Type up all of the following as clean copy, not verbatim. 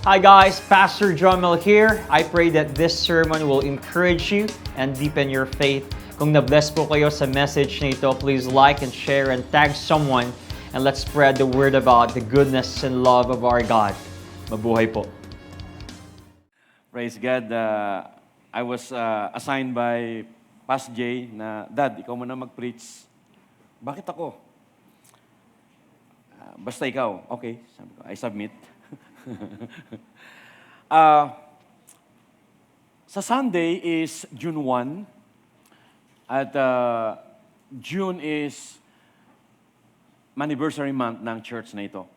Hi guys, Pastor Jomel here. I pray that this sermon will encourage you and deepen your faith. Kung na-bless po kayo sa message na ito, please like and share and tag someone and let's spread the word about the goodness and love of our God. Mabuhay po. Praise God. I was assigned by Pastor Jay na, Dad, ikaw muna mag-preach. Bakit ako? Basta ikaw. Okay, sabi ko, I submit. Sa Sunday is June 1 at June is anniversary month ng church na ito.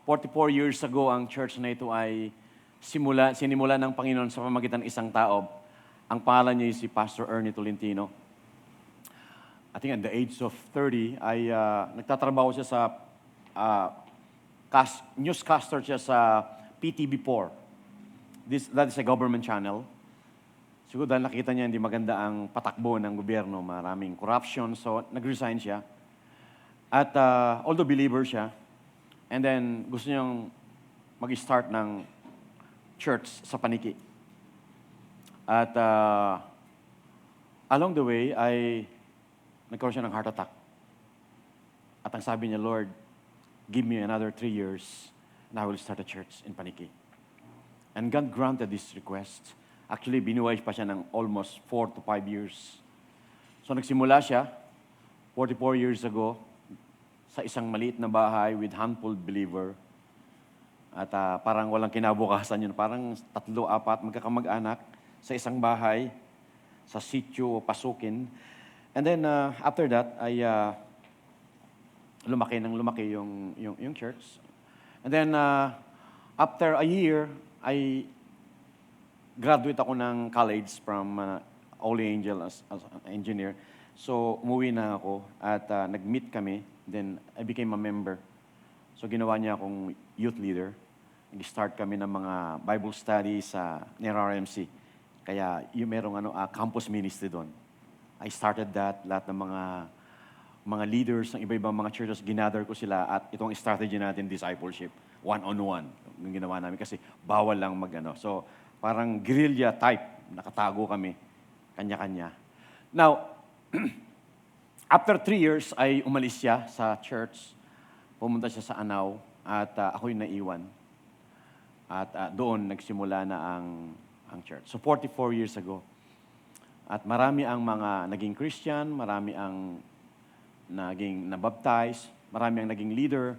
44 years ago, ang church na ito ay sinimula ng Panginoon sa pamamagitan ng isang tao. Ang pangalan niya ay si Pastor Ernie Tolentino. I think at the age of 30 ay nagtatrabaho siya sa newscaster siya sa PTV4. That is a government channel. Siguro dahil nakita niya hindi maganda ang patakbo ng gobyerno, maraming corruption, so nag-resign siya. At although believer siya, and then gusto niyang mag-start ng church sa Paniki. At along the way ay nagkaroon siya ng heart attack. At ang sabi niya, Lord, give me another 3 years and I will start a church in Paniki. And God granted this request. Actually, binuhay pa siya ng almost 4 to 5 years. So nagsimula siya 44 years ago sa isang maliit na bahay with handful believer. At parang walang kinabukasan yun. Parang 3-4 magkakamag-anak sa isang bahay, sa sitio, pasukin. And then after that, ay lumaki yung church. And then, after a year, I graduate ako ng college from Holy Angel as an engineer. So, umuwi na ako at nag-meet kami. Then, I became a member. So, ginawa niya akong youth leader. Nag-start kami ng mga Bible study sa NRRMC. Kaya, yung merong campus ministry doon. I started that, lahat ng mga leaders ng iba-ibang mga churches, ginather ko sila at itong strategy natin, discipleship, one-on-one, yung ginawa namin kasi bawal lang So, parang guerrilla type, nakatago kami, kanya-kanya. Now, after 3 years ay umalis siya sa church, pumunta siya sa Anao at ako'y naiwan. At doon nagsimula na ang church. So, 44 years ago. At marami ang mga naging Christian, marami ang naging nabaptize, marami ang naging leader,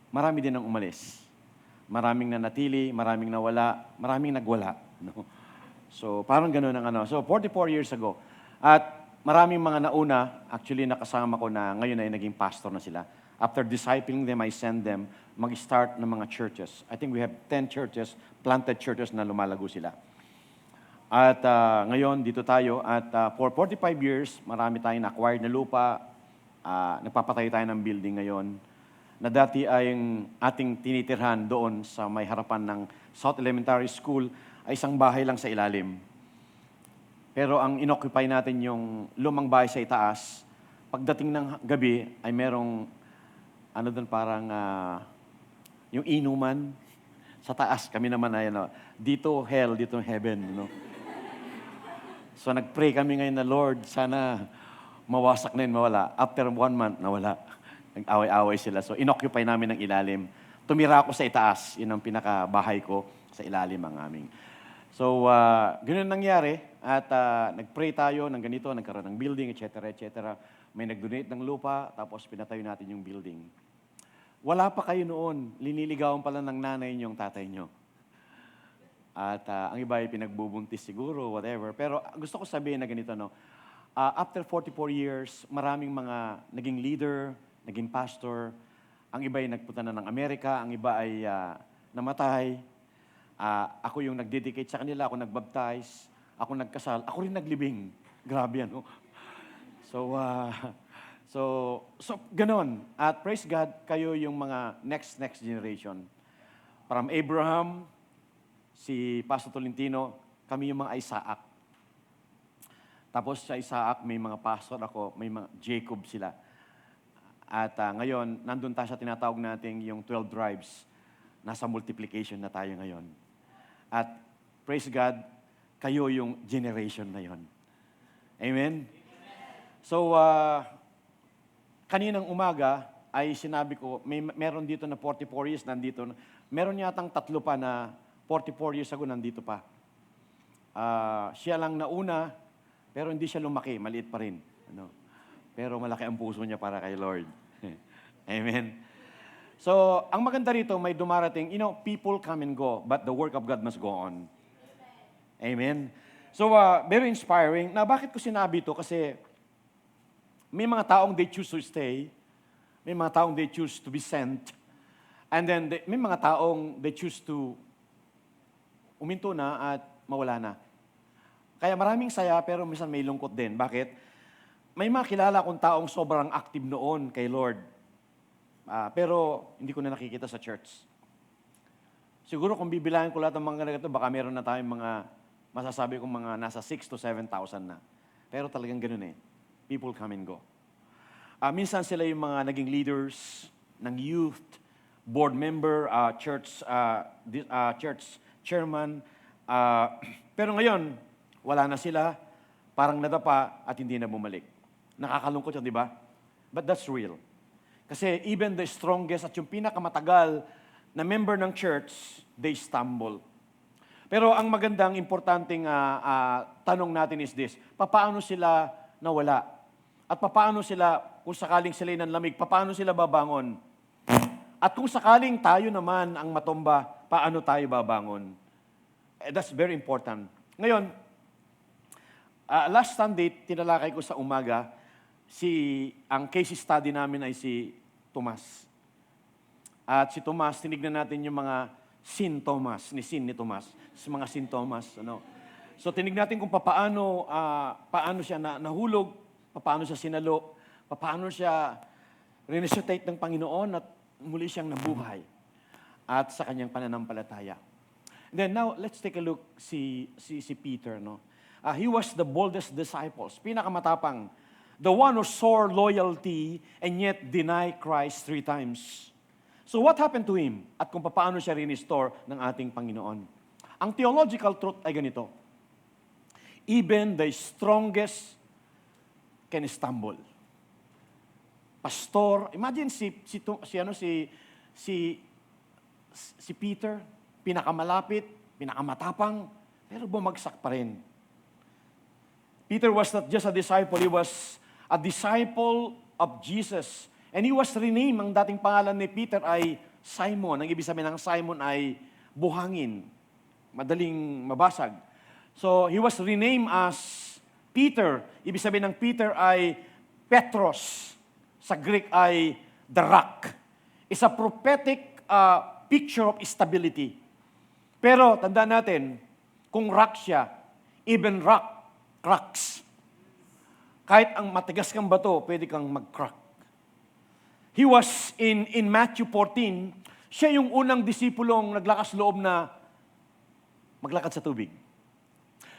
marami din ang umalis. Maraming nanatili, maraming nawala, maraming nagwala. No? So, parang gano'n ang So, 44 years ago. At maraming mga nauna, actually nakasama ko na ngayon ay naging pastor na sila. After discipling them, I send them mag-start ng mga churches. I think we have 10 churches, planted churches na lumalago sila. At ngayon, dito tayo. At for 45 years, marami tayong acquired na lupa. Nagpapatay tayo ng building ngayon. Na dati ay ating tinitirhan doon sa may harapan ng South Elementary School ay isang bahay lang sa ilalim. Pero ang inoccupy natin yung lumang bahay sa itaas. Pagdating ng gabi ay merong doon parang yung inuman sa taas. Kami naman ay dito hell, dito heaven. So nag-pray kami ngayon na Lord, sana mawasak na yun, mawala. After 1 month, nawala. Nag-away-away sila. So inoccupy namin ng ilalim. Tumira ako sa itaas. Yun ang pinakabahay ko sa ilalim ang aming. So, ganun nangyari. At nag-pray tayo ng ganito, nagkaroon ng building, etc., etc. May nag-donate ng lupa, tapos pinatayo natin yung building. Wala pa kayo noon. Liniligawan pala ng nanay niyo yung tatay niyo. At ang iba ay pinagbubuntis siguro, whatever. Pero gusto ko sabihin na ganito, after 44 years, maraming mga naging leader, naging pastor. Ang iba ay nagpunta na ng Amerika, ang iba ay namatay. Ako yung nag-dedicate sa kanila, ako nag-baptize, ako nagkasal, ako rin naglibing. Grabe yan. So, ganon. At praise God, kayo yung mga next generation. From Abraham, si Pastor Tolentino, kami yung mga Isaac. Tapos sa Isaac, may mga pastor ako, may mga Jacob sila. At ngayon, nandun tayo sa tinatawag natin yung 12 tribes. nasa multiplication na tayo ngayon. At praise God, kayo yung generation na yon. Amen? So, kaninang umaga ay sinabi ko, meron dito na 44 years nandito. Meron yatang 3 pa na 44 years ago nandito pa. Siya lang nauna, pero hindi siya lumaki, maliit pa rin. Pero malaki ang puso niya para kay Lord. Amen? So, ang maganda rito, may dumarating, people come and go, but the work of God must go on. Amen? So, very inspiring. Na bakit ko sinabi ito? Kasi may mga taong they choose to stay, may mga taong they choose to be sent, and then may mga taong they choose to uminto na at mawala na. Kaya maraming saya, pero minsan may lungkot din. Bakit? May mga kilala kong taong sobrang active noon kay Lord. Pero hindi ko na nakikita sa church. Siguro kung bibilangin ko lahat ng mga ganito, baka meron na tayong mga, masasabi kong mga nasa 6,000 to 7,000 na. Pero talagang ganun eh. People come and go. Minsan sila yung mga naging leaders ng youth, board member, church chairman. Pero ngayon, wala na sila, parang nadapa at hindi na bumalik. Nakakalungkot yun, di ba? But that's real. Kasi even the strongest at yung pinakamatagal na member ng church, they stumble. Pero ang magandang, importanteng tanong natin is this, papaano sila nawala? At papaano sila, kung sakaling sila'y nanlamig, papaano sila babangon? At kung sakaling tayo naman ang matumba, paano tayo babangon? That's very important. Ngayon, last Sunday, tinalakay ko sa umaga, ang case study namin ay si Tomas. At si Tomas, tinignan natin yung mga sintomas, ni Tomas, mga sintomas. So tinignan natin kung paano siya nahulog, paano siya sinalo, paano siya resuscitate ng Panginoon at muli siyang nabuhay at sa kanyang pananampalataya. And then now, let's take a look si Peter. He was the boldest disciples, pinakamatapang. The one who swore loyalty and yet denied Christ 3 times. So what happened to him? At kung paano siya rinestore ng ating Panginoon. Ang theological truth ay ganito. Even the strongest can stumble. Pastor, imagine si Peter, pinakamalapit, pinakamatapang, pero bumagsak pa rin. Peter was not just a disciple, he was a disciple of Jesus. And he was renamed, ang dating pangalan ni Peter ay Simon. Ang ibig sabihin ng Simon ay buhangin, madaling mabasag. So, he was renamed as Peter. Ibig sabihin ng Peter ay Petros. Sa Greek ay the rock. It's a prophetic picture of stability. Pero, tandaan natin, kung rock siya, even rock cracks. Kahit ang matigas kang bato, pwede kang mag-crack. He was in Matthew 14, siya yung unang disipulong naglakas loob na maglakad sa tubig.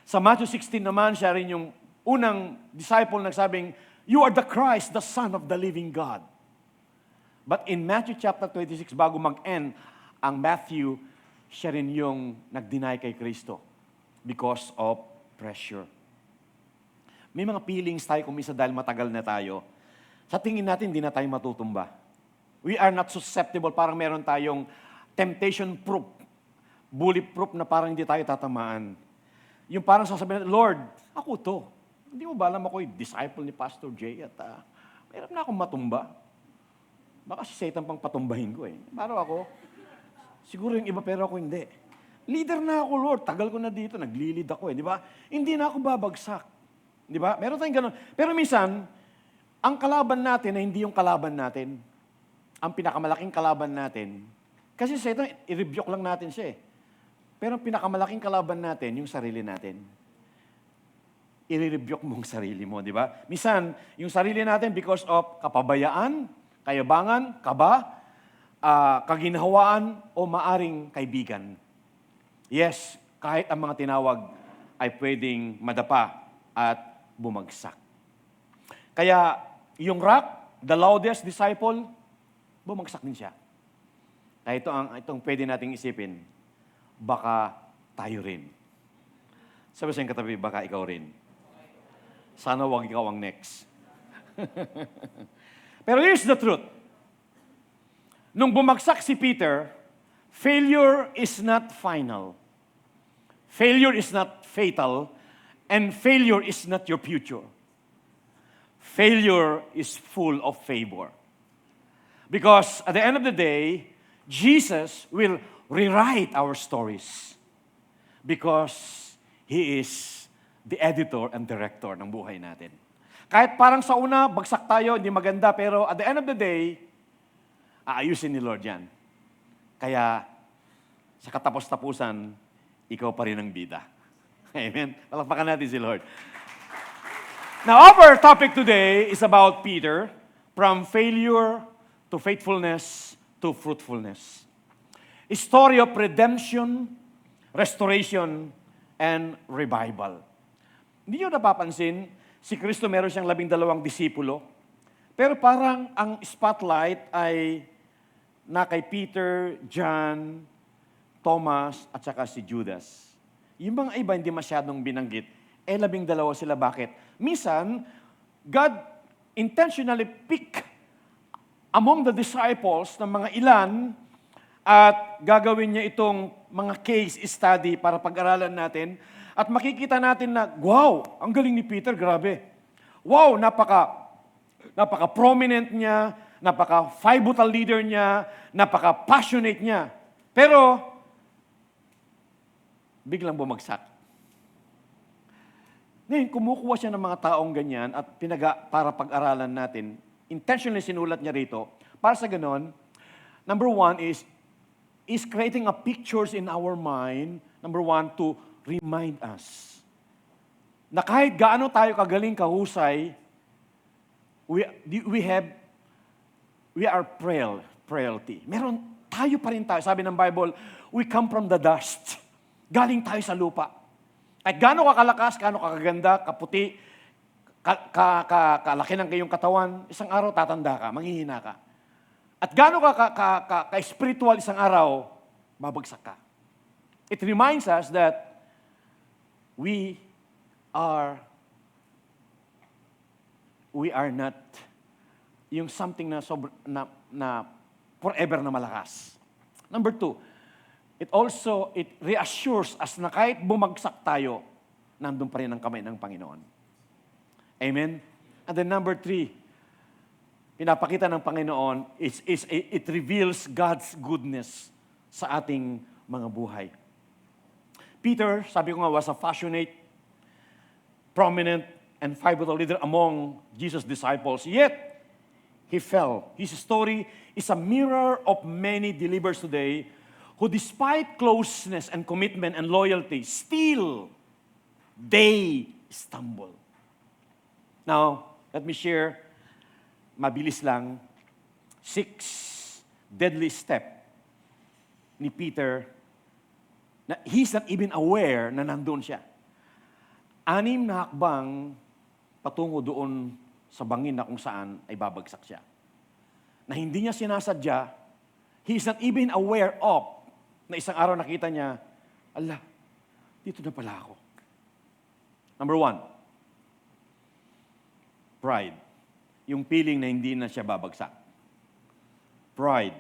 Sa Matthew 16 naman, siya rin yung unang disciple nagsabing, "You are the Christ, the Son of the living God." But in Matthew chapter 26, bago mag-end ang Matthew, siya rin yung nag-deny kay Kristo because of pressure. May mga feelings tayo kung isa dahil matagal na tayo. Sa tingin natin, hindi na tayo matutumba. We are not susceptible. Parang meron tayong temptation-proof, bullet-proof na parang hindi tayo tatamaan. Yung parang sasabihin natin, Lord, ako to. Hindi mo ba alam ako'y disciple ni Pastor Jay at mayroon na akong matumba. Baka si Satan pang patumbahin ko eh. Parang ako, siguro yung iba pero ako hindi. Leader na ako, Lord. Tagal ko na dito. Nag-lead ako eh. Di ba? Hindi na ako babagsak. Di ba? Meron tayong ganun. Pero minsan, ang kalaban natin ay hindi yung kalaban natin. Ang pinakamalaking kalaban natin, kasi sa ito, i-rebuke lang natin siya eh. Pero ang pinakamalaking kalaban natin, yung sarili natin. I-rebuke mo ang sarili mo, di ba? Minsan, yung sarili natin because of kapabayaan, kayabangan, kaba, kaginhawaan, o maaring kaibigan. Yes, kahit ang mga tinawag ay pwedeng madapa at bumagsak. Kaya, yung rock, the loudest disciple, bumagsak din siya. Kaya itong pwede nating isipin, baka tayo rin. Sabi sa iyong katabi, baka ikaw rin. Sana wag ikaw ang next. Pero here's the truth. Nung bumagsak si Peter, failure is not final. Failure is not fatal. And failure is not your future. Failure is full of favor. Because at the end of the day, Jesus will rewrite our stories. Because He is the editor and director ng buhay natin. Kahit parang sa una, bagsak tayo, hindi maganda, pero at the end of the day, aayusin ni Lord yan. Kaya, sa katapos-tapusan, ikaw pa rin ang bida. Amen? Palakpakan natin si Lord. Now, our topic today is about Peter, from failure to faithfulness to fruitfulness. A story of redemption, restoration, and revival. Hindi nyo napapansin, si Kristo meron siyang 12 disipulo, pero parang ang spotlight ay na kay Peter, John, Thomas, at saka si Judas. Yung mga iba hindi masyadong binanggit, 12 sila. Bakit? Minsan, God intentionally pick among the disciples ng mga ilan at gagawin niya itong mga case study para pag-aralan natin at makikita natin na, wow, ang galing ni Peter, grabe. Wow, napaka-prominent niya, napaka-pivotal leader niya, napaka-passionate niya. Pero, biglang bumagsak. Ngayon, kumukuha siya ng mga taong ganyan at para pag-aralan natin. Intentionally sinulat niya rito. Para sa ganon, number one is creating a pictures in our mind, number one, to remind us na kahit gaano tayo kagaling kahusay, we are frailty. Tayo pa rin tayo. Sabi ng Bible, we come from the dust. Galing tayo sa lupa. At gaano ka kalakas, gaano ka kaganda, kaputi, kalaki ng kayong katawan, isang araw tatanda ka, manghihina ka. At gaano ka spiritual, isang araw, babagsak ka. It reminds us that we are not yung something na forever na malakas. Number two, it reassures us na kahit bumagsak tayo, nandun pa rin ang kamay ng Panginoon. Amen? And then number three, pinapakita ng Panginoon, it reveals God's goodness sa ating mga buhay. Peter, sabi ko nga, was a passionate, prominent, and pivotal leader among Jesus' disciples. Yet, he fell. His story is a mirror of many believers today who, despite closeness and commitment and loyalty, still, they stumble. Now, let me share, mabilis lang, 6 deadly step ni Peter na he's not even aware na nandun siya. 6 na hakbang patungo doon sa bangin na kung saan ay babagsak siya. Na hindi niya sinasadya, he's not even aware of, na isang araw nakita niya, ala, dito na pala ako. Number 1, pride. Yung feeling na hindi na siya babagsak. Pride.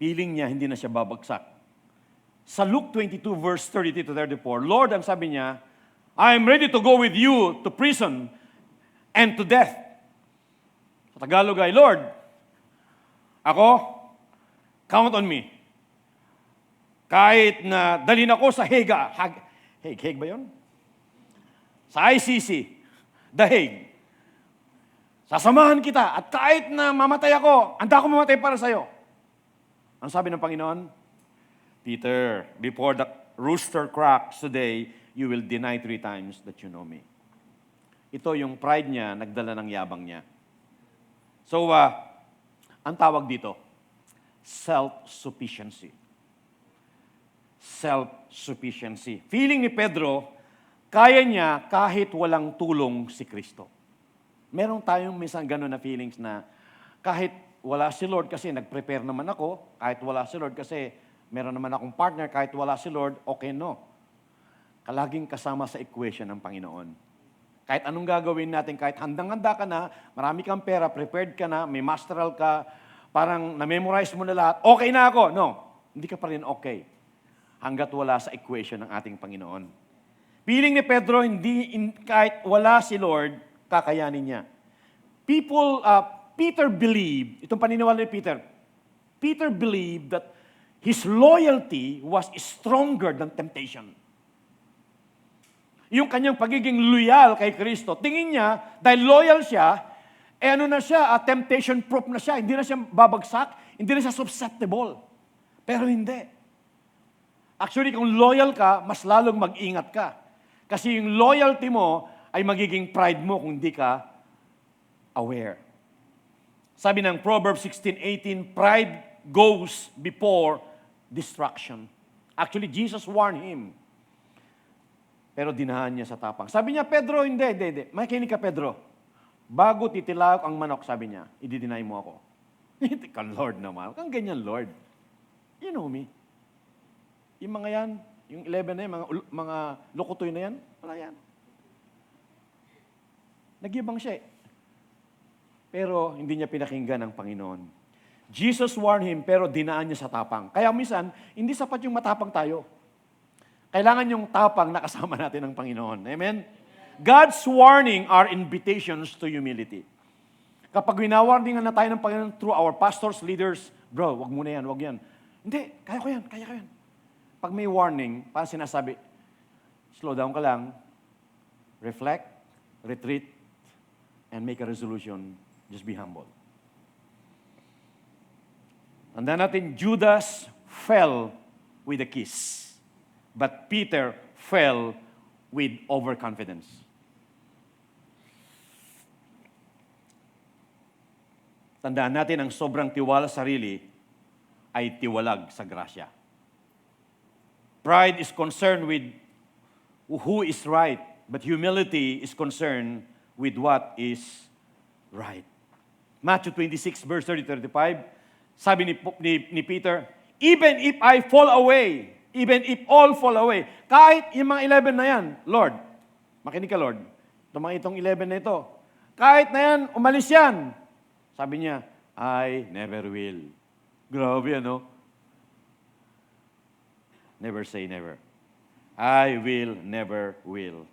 Feeling niya hindi na siya babagsak. Sa Luke 22 verse 33 to 34, Lord, ang sabi niya, I am ready to go with you to prison and to death. Sa Tagalog ay, Lord, ako, count on me. Kahit na dalhin ako sa Hague ba yun? Sa ICC, The Hague. Sasamahan kita at kahit na mamatay ako, handa ako mamatay para sa'yo. Ang sabi ng Panginoon, Peter, before the rooster cracks today, you will deny 3 times that you know me. Ito yung pride niya, nagdala ng yabang niya. So, ang tawag dito, self-sufficiency. Self-sufficiency. Feeling ni Pedro, kaya niya kahit walang tulong si Kristo. Meron tayong minsan gano'n na feelings na kahit wala si Lord kasi nag-prepare naman ako, kahit wala si Lord kasi meron naman akong partner, kahit wala si Lord, okay, no. Kalaging kasama sa equation ng Panginoon. Kahit anong gagawin natin, kahit handang-handa ka na, marami kang pera, prepared ka na, may masteral ka, parang na-memorize mo na lahat, okay na ako. No, hindi ka pa rin okay. Hanggat wala sa equation ng ating Panginoon. Piling ni Pedro, kahit wala si Lord, kakayanin niya. Peter believed, itong paniniwala ni Peter believed that his loyalty was stronger than temptation. Yung kanyang pagiging loyal kay Kristo, tingin niya, dahil loyal siya, temptation proof na siya, hindi na siya babagsak, hindi na siya susceptible. Pero hindi. Actually, kung loyal ka, mas lalong mag-ingat ka. Kasi yung loyalty mo ay magiging pride mo kung hindi ka aware. Sabi ng Proverbs 16:18, pride goes before destruction. Actually, Jesus warned him. Pero dinahan niya sa tapang. Sabi niya, Pedro, hindi. Makikinig ka, Pedro. Bago titilaok ang manok, sabi niya, i-deny mo ako. Hindi ka, Lord naman. Kang ganyan, Lord. You know me. Yung mga yan, yung 11 na yan, mga lukutoy na yan, wala yan. Nagyabang siya eh. Pero hindi niya pinakinggan ng Panginoon. Jesus warned him, pero dinaan niya sa tapang. Kaya minsan, hindi sapat yung matapang tayo. Kailangan yung tapang na kasama natin ng Panginoon. Amen? God's warning are invitations to humility. Kapag winawarningan na tayo ng Panginoon through our pastors, leaders, bro, wag muna yan, wag yan. Hindi, kaya ko yan. Pag may warning, parang sinasabi, slow down ka lang, reflect, retreat, and make a resolution. Just be humble. Tandaan natin, Judas fell with a kiss. But Peter fell with overconfidence. Tandaan natin, ang sobrang tiwala sa sarili ay tiwalag sa grasya. Pride is concerned with who is right, but humility is concerned with what is right. Matthew 26, verse 30-35, sabi ni Peter, even if I fall away, even if all fall away, kahit yung mga 11 na yan, Lord, makinig ka, Lord, itong 11 na ito, kahit na yan, umalis yan. Sabi niya, I never will. Grabe, ano? Never say never. I will, never will.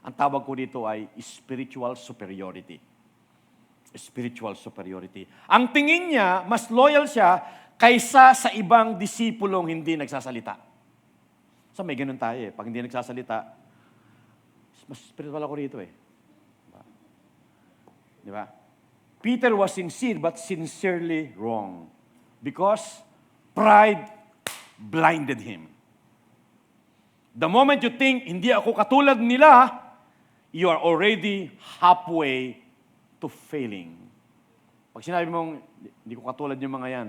Ang tawag ko dito ay spiritual superiority. Spiritual superiority. Ang tingin niya, mas loyal siya kaysa sa ibang disipulong hindi nagsasalita. So may ganun tayo eh. Pag hindi nagsasalita, mas spiritual ako rito eh. Di ba? Peter was sincere but sincerely wrong. Because pride blinded him. The moment you think, hindi ako katulad nila, you are already halfway to failing. Pag sinabi mong, hindi ko katulad yung mga yan,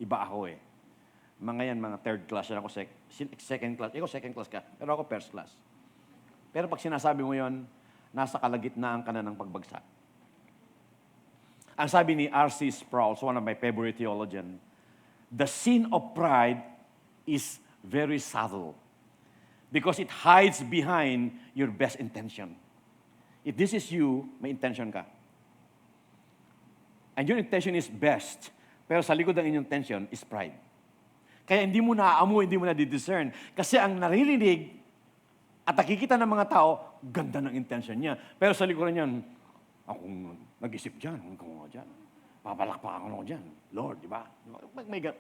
iba ako eh. Mga yan, mga third class, yan ako second class. Ikaw second class ka, pero ako first class. Pero pag sinasabi mo yon, nasa kalagitnaan ka na ng pagbagsak. Ang sabi ni R.C. Sproul, one of my favorite theologian, the sin of pride is very subtle because it hides behind your best intention. If this is you, may intention ka. And your intention is best, pero sa likod ng inyong intention is pride. Kaya hindi mo naaamoy, hindi mo na-discern. Kasi ang naririnig at nakikita ng mga tao, ganda ng intention niya. Pero sa likuran niyan, akong nag-isip dyan, ako dyan. Papalakpakan ako dyan. Lord, di ba?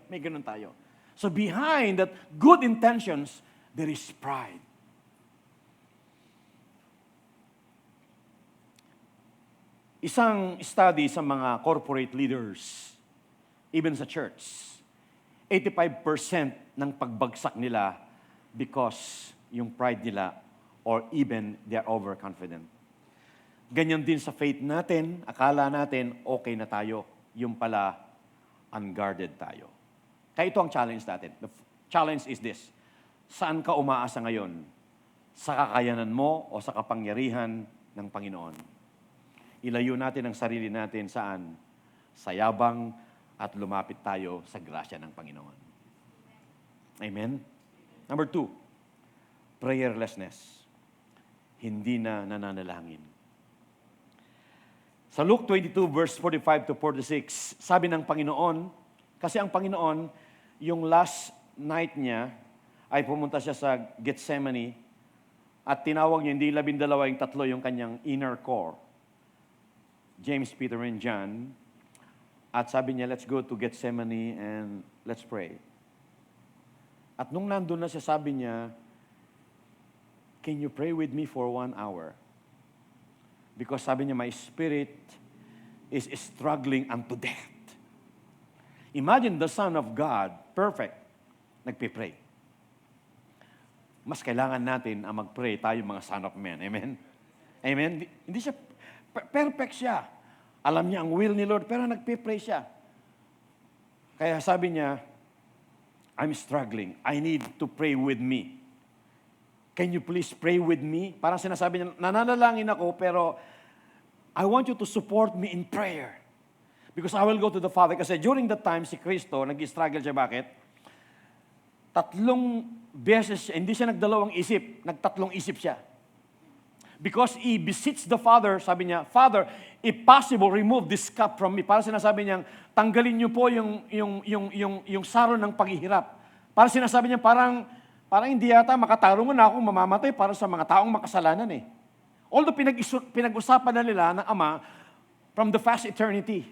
May ganun tayo. So behind that good intentions, there is pride. Isang study sa mga corporate leaders, even sa church, 85% ng pagbagsak nila because yung pride nila or even they're overconfident. Ganyan din sa faith natin, akala natin okay na tayo, yung pala unguarded tayo. Kaya ito ang challenge natin. The challenge is this, saan ka umaasa ngayon? Sa kakayanan mo o sa kapangyarihan ng Panginoon? ilayo natin ang sarili natin saan? Sa yabang at lumapit tayo sa grasya ng Panginoon. Amen? Number 2, prayerlessness. Hindi na nananalangin. Sa Luke 22 verse 45 to 46, sabi ng Panginoon, kasi ang Panginoon, yung last night niya, ay pumunta siya sa Gethsemane at tinawag niya, hindi 12, yung 3 yung kanyang inner core. James, Peter, and John. At sabi niya, let's go to Gethsemane and let's pray. At nung nandun na siya, sabi niya, can you pray with me for 1 hour? Because sabi niya, my spirit is struggling unto death. Imagine the Son of God, perfect, nagpipray. Mas kailangan natin ang mag-pray tayo mga son of men. Amen? Amen? Hindi siya, perfect siya. Alam niya ang will ni Lord, pero nagpipray siya. Kaya sabi niya, I'm struggling. I need to pray with me. Can you please pray with me? Parang sinasabi niya, nananalangin ako, pero I want you to support me in prayer. Because I will go to the Father. Kasi during that time, si Kristo, nag-struggle siya. Bakit? 3 beses siya, hindi siya nagdalawang isip, nagtatlong isip siya. Because he beseeched the Father, sabi niya, Father, if possible, remove this cup from me. Para sinasabi niya, tanggalin niyo po yung saro ng paghihirap. Para sinasabi niya, parang hindi yata makatarungan na akong mamamatay para sa mga taong makasalanan eh. Although pinag-usapan na nila ng Ama from the past eternity,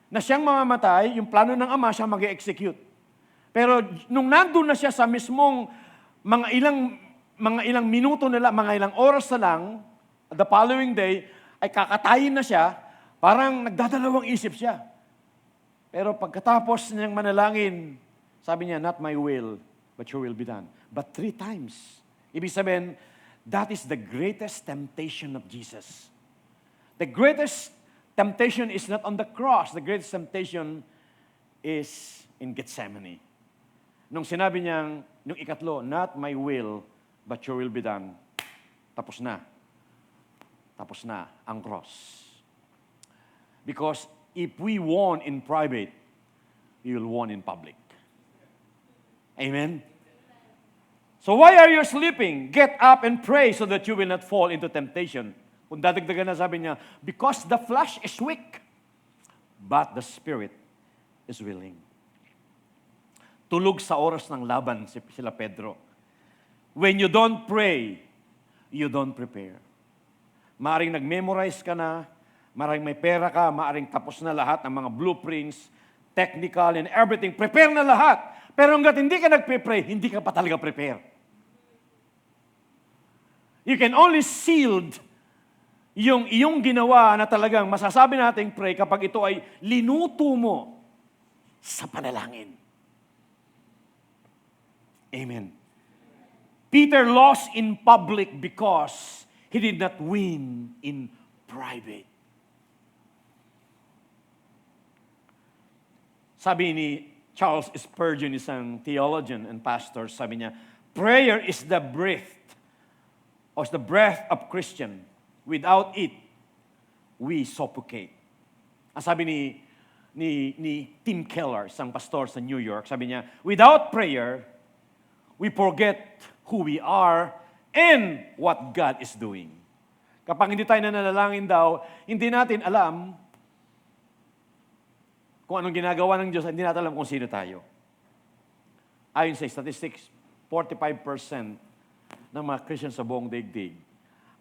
na siyang mamamatay, yung plano ng Ama, siya mag-execute. Pero nung nandun na siya sa mismong mga ilang minuto nila, mga ilang oras na lang, the following day, ay kakatayin na siya, parang nagdadalawang isip siya. Pero pagkatapos niyang manalangin, sabi niya, not my will, but your will be done. But 3 times. Ibig sabihin, that is the greatest temptation of Jesus. The greatest temptation is not on the cross. The greatest temptation is in Gethsemane. Nung sinabi niyang, nung ikatlo, not my will, but your will be done. Tapos na. Tapos na ang cross. Because if we won in private, we will won in public. Amen? So why are you sleeping? Get up and pray so that you will not fall into temptation. Kung dadagdagan na sabi niya, because the flesh is weak, but the spirit is willing. Tulog sa oras ng laban sila Pedro. When you don't pray, you don't prepare. Maaring nag-memorize ka na, maaring may pera ka, maaring tapos na lahat ng mga blueprints, technical and everything. Prepare na lahat. Pero hanggat hindi ka nag-prepare, hindi ka pa talaga prepare. You can only seal yung iyong ginawa na talagang masasabi nating pray kapag ito ay linuto mo sa panalangin. Amen. Peter lost in public because he did not win in private. Sabi ni Charles Spurgeon, isang theologian and pastor, sabi niya, prayer is the breath of Christian. Without it, we suffocate. Ang sabi ni Tim Keller, isang pastor sa New York, sabi niya, without prayer, we forget who we are and what God is doing. Kapag hindi tayo nanalangin daw, hindi natin alam kung anong ginagawa ng Diyos, hindi natin alam kung sino tayo. Ayon sa statistics, 45% ng mga Christians sa buong daigdig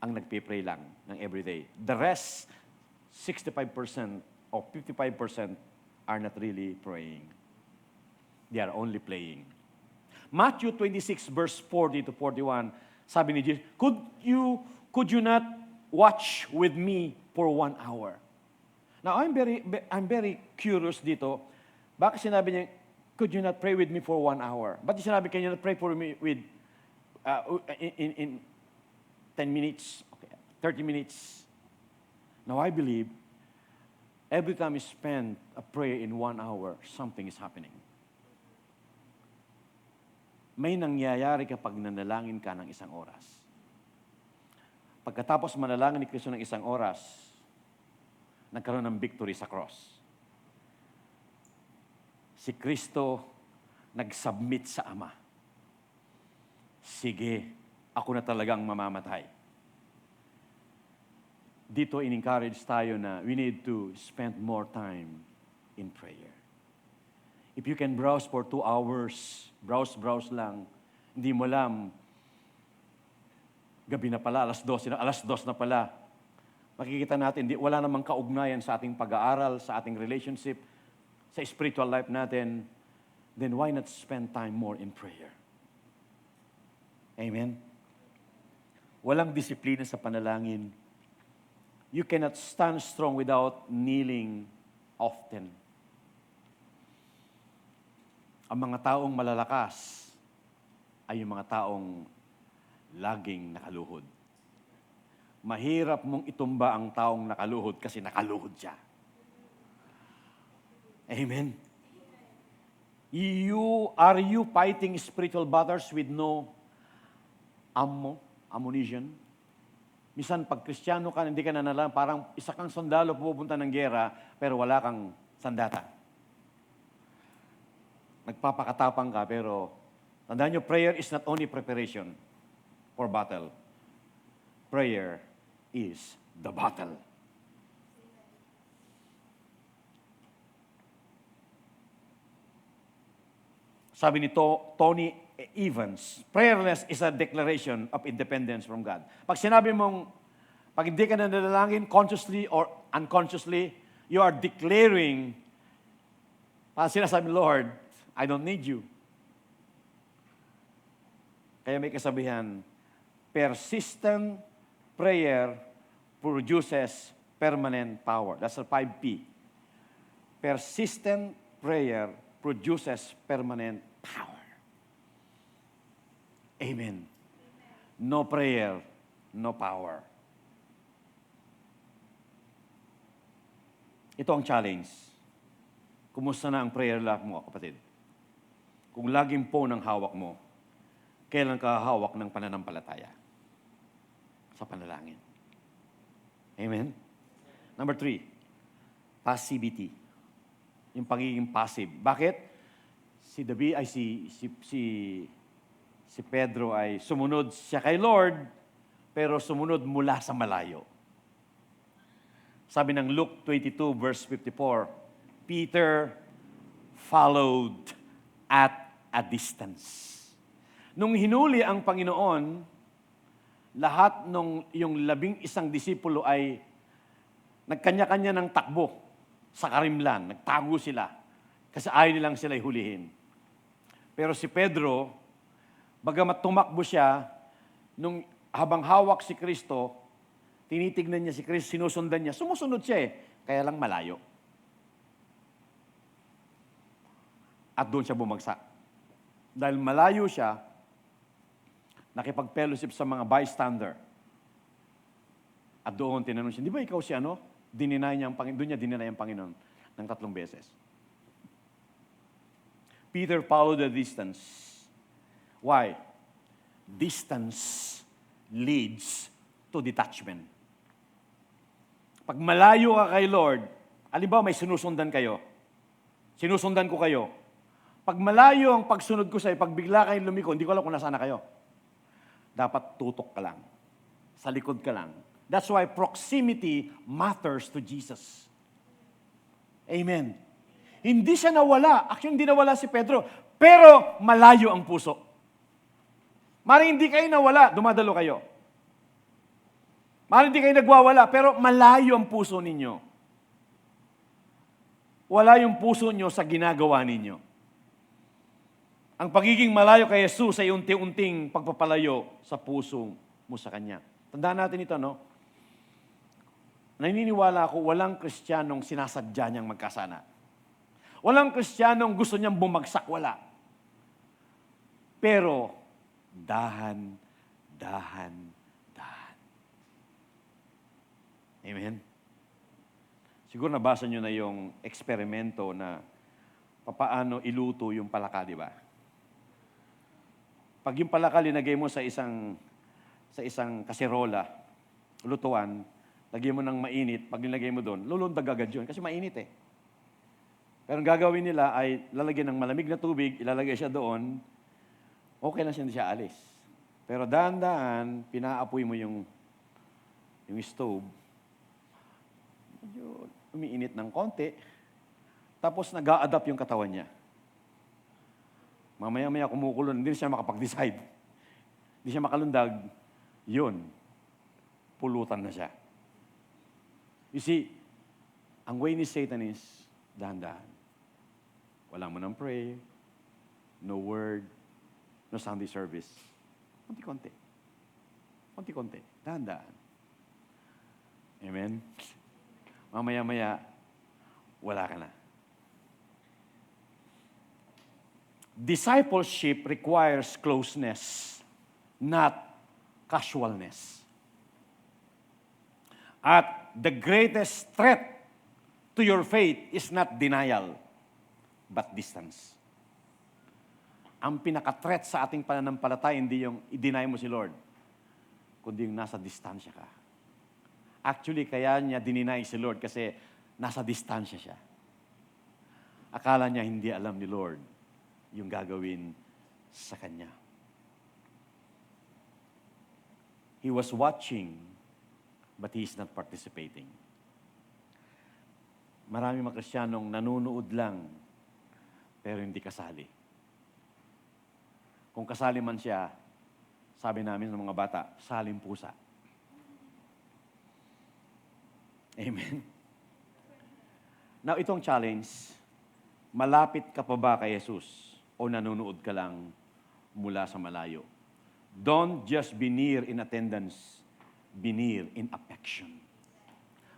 ang nagpipray lang ng everyday. The rest, 65% or 55% are not really praying. They are only playing. Matthew 26 verse 40 to 41, sabi ni Jesus, could you not watch with me for 1 hour? Now, I'm very curious dito. Bakit sinabi niya, could you not pray with me for 1 hour? Ba't sinabi, can you not pray for me with in 10 minutes, okay, 30 minutes? Now, I believe every time you spend a prayer in 1 hour, something is happening. May nangyayari kapag nanalangin ka ng 1 oras. Pagkatapos manalangin ni Kristo ng 1 oras, nagkaroon ng victory sa cross. Si Kristo nag-submit sa Ama. Sige, ako na talagang mamamatay. Dito in-encourage tayo na we need to spend more time in prayer. If you can browse for 2 hours, browse lang, hindi mo alam, gabi na pala, alas 2 na pala. Makikita natin, wala namang kaugnayan sa ating pag-aaral, sa ating relationship, sa spiritual life natin, then why not spend time more in prayer? Amen? Walang disiplina sa panalangin. You cannot stand strong without kneeling often. Ang mga taong malalakas ay yung mga taong laging nakaluhod. Mahirap mong itumba ang taong nakaluhod kasi nakaluhod siya. Amen? Are you fighting spiritual battles with no ammunition? Minsan, pag Kristiyano ka, hindi ka nanalang, parang isa kang sundalo pupunta ng gera, pero wala kang sandata. Nagpapakatapang ka, pero tandaan nyo, prayer is not only preparation for battle. Prayer is the battle. Sabi ni Tony Evans, prayerless is a declaration of independence from God. Pag sinabi mong, pag hindi ka nanalangin consciously or unconsciously, you are declaring, parang sinasabi, Lord, I don't need you. Kaya may kasabihan, persistent prayer produces permanent power. That's a 5P. Persistent prayer produces permanent power. Amen. No prayer, no power. Ito ang challenge. Kumusta na ang prayer life mo, kapatid? Kung laging phone ang hawak mo, kailan ka hawak ng pananampalataya? Sa panalangin. Amen? Number 3, passivity. Yung pagiging passive. Bakit? Si Pedro ay sumunod siya kay Lord, pero sumunod mula sa malayo. Sabi ng Luke 22 verse 54, Peter followed at a distance. Nung hinuli ang Panginoon, lahat yung 11 disipulo ay nagkanya-kanya ng takbo sa karimlan. Nagtago sila kasi ayaw nilang sila'y hulihin. Pero si Pedro, bagamat tumakbo siya, nung habang hawak si Kristo, tinitignan niya si Kristo, sinusundan niya. Sumusunod siya kaya lang malayo. At doon siya bumagsak. Dahil malayo siya, nakipag-fellowship sa mga bystander. At doon tinanong siya, di ba ikaw si ano? Doon niya dininay ang Panginoon ng 3 beses. Peter followed the distance. Why? Distance leads to detachment. Pag malayo ka kay Lord, halimbawa may sinusundan kayo. Sinusundan ko kayo. Pag malayo ang pagsunod ko sa'yo, pag bigla kayong lumiko, hindi ko alam kung nasaan na kayo. Dapat tutok ka lang. Sa likod ka lang. That's why proximity matters to Jesus. Amen. Hindi siya nawala. Actually, hindi nawala si Pedro. Pero malayo ang puso. Maring hindi kayo nawala, dumadalo kayo. Maring hindi kayo nagwawala, pero malayo ang puso ninyo. Wala yung puso nyo sa ginagawa ninyo. Ang pagiging malayo kay Jesus ay unti-unting pagpapalayo sa puso mo sa Kanya. Tandaan natin ito, no? Naniniwala ako, walang Kristiyanong sinasadya niyang magkasala. Walang Kristiyanong gusto niyang bumagsak, wala. Pero, dahan. Amen? Siguro nabasa niyo na yung eksperimento na papaano iluto yung palaka, di ba? Pag yung palaka linagay mo sa isang kaserola, lutuan, lagyan mo ng mainit, pag nilagay mo doon, lulundag agad yun kasi mainit eh. Pero ang gagawin nila ay lalagyan ng malamig na tubig, ilalagay siya doon, okay lang siya, hindi siya alis. Pero dahan-dahan, pinaapoy mo yung stove, medyo umiinit ng konti, tapos nag-a-adapt yung katawan niya. Mamaya-maya kumukulo, hindi siya makapag-decide. Hindi siya makalundag, yun, pulutan na siya. You see, ang way ni Satan is dahan-dahan. Wala mo ng prayer, no word, no Sunday service. Konti-konti. Konti-konti. Dahan-dahan. Amen? Mamaya-maya, wala ka na. Discipleship requires closeness, not casualness. At the greatest threat to your faith is not denial, but distance. Ang pinaka-threat sa ating pananampalataya, hindi yung i-deny mo si Lord, kundi yung nasa distansya ka. Actually, kaya niya dininay si Lord kasi nasa distansya siya. Akala niya hindi alam ni Lord yung gagawin sa kanya. He was watching, but he is not participating. Marami mga Kristiyanong nanunood lang, pero hindi kasali. Kung kasali man siya, sabi namin ng mga bata, saling pusa. Amen? Now, itong challenge, malapit ka pa ba kay Jesus o nanonood ka lang mula sa malayo? Don't just be near in attendance, be near in affection.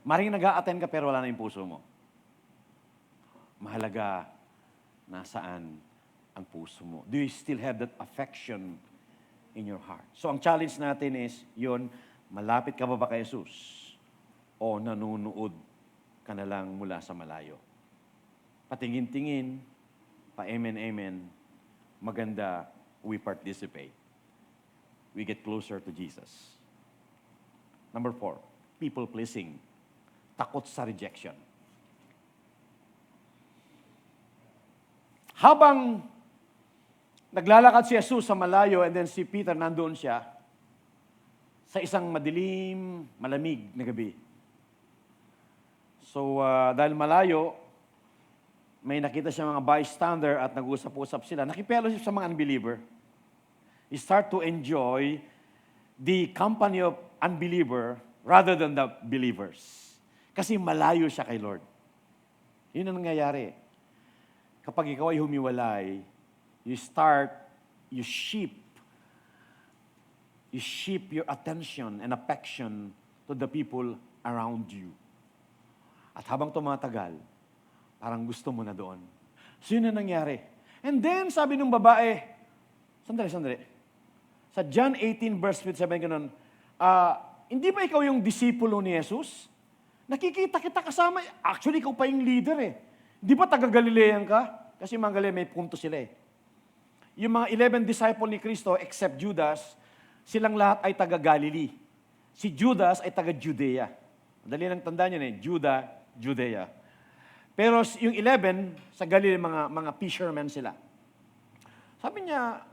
Maring nag-a-attend ka pero wala na yung puso mo. Mahalaga, nasaan ang puso mo? Do you still have that affection in your heart? So ang challenge natin is, yun, malapit ka ba kay Jesus? O nanonood ka na lang mula sa malayo? Patingin-tingin, pa-amen-amen, maganda, we participate. We get closer to Jesus. Number 4, people-pleasing. Takot sa rejection. Habang naglalakad si Jesus sa malayo and then si Peter nandoon siya sa isang madilim, malamig na gabi. So, dahil malayo, may nakita siya mga bystander at nag-usap-usap sila. Nakipellowship sa mga unbeliever. He start to enjoy the company of unbeliever rather than the believers. Kasi malayo siya kay Lord. Yun ang nangyayari. Kapag ikaw ay humiwalay, you sheep your attention and affection to the people around you. At habang tumatagal, parang gusto mo na doon. So yun ang nangyari. And then, sabi ng babae, sandali. Sa John 18 verse 57, ganun, hindi ba ikaw yung disipulo ni Jesus? Nakikita kita kasama. Actually, ikaw pa yung leader eh. Di ba taga-Galilean ka? Kasi mga Galilea, may punto sila eh. Yung mga 11 disciple ni Kristo, except Judas, silang lahat ay taga-Galilee. Si Judas ay taga-Judea. Madali lang tandaan yun eh, Judea. Pero yung 11, sa Galilee, mga fishermen sila. Sabi niya,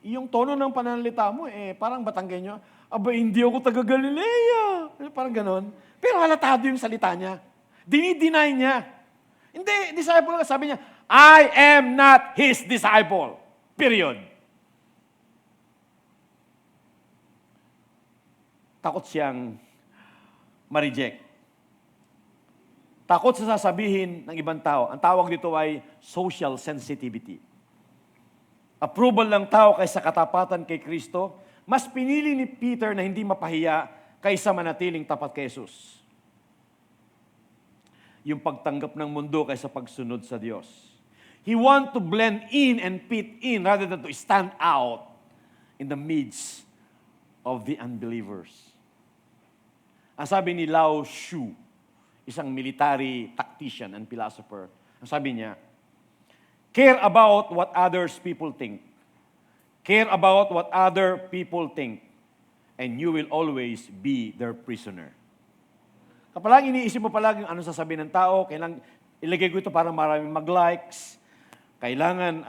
yung tono ng pananalita mo, parang Batanggenyo, aba, hindi ako taga-Galilea. Parang ganon. Pero halatado yung salita niya. Dinideny niya. Hindi, disciple ka. Sabi niya, I am not his disciple. Period. Takot siyang ma-reject. Takot sa sasabihin ng ibang tao. Ang tawag dito ay social sensitivity. Approval ng tao kaysa katapatan kay Kristo, mas pinili ni Peter na hindi mapahiya kaysa manatiling tapat kay Jesus. Yung pagtanggap ng mundo kaysa pagsunod sa Diyos. He want to blend in and fit in rather than to stand out in the midst of the unbelievers. Ang sabi ni Lao Tzu, isang military tactician and philosopher, ang sabi niya, care about what others people think. Care about what other people think. And you will always be their prisoner. Kapag iniisip mo palagi ano sasabihin ng tao, kailangan ilagay ko ito para maraming mag-likes, kailangan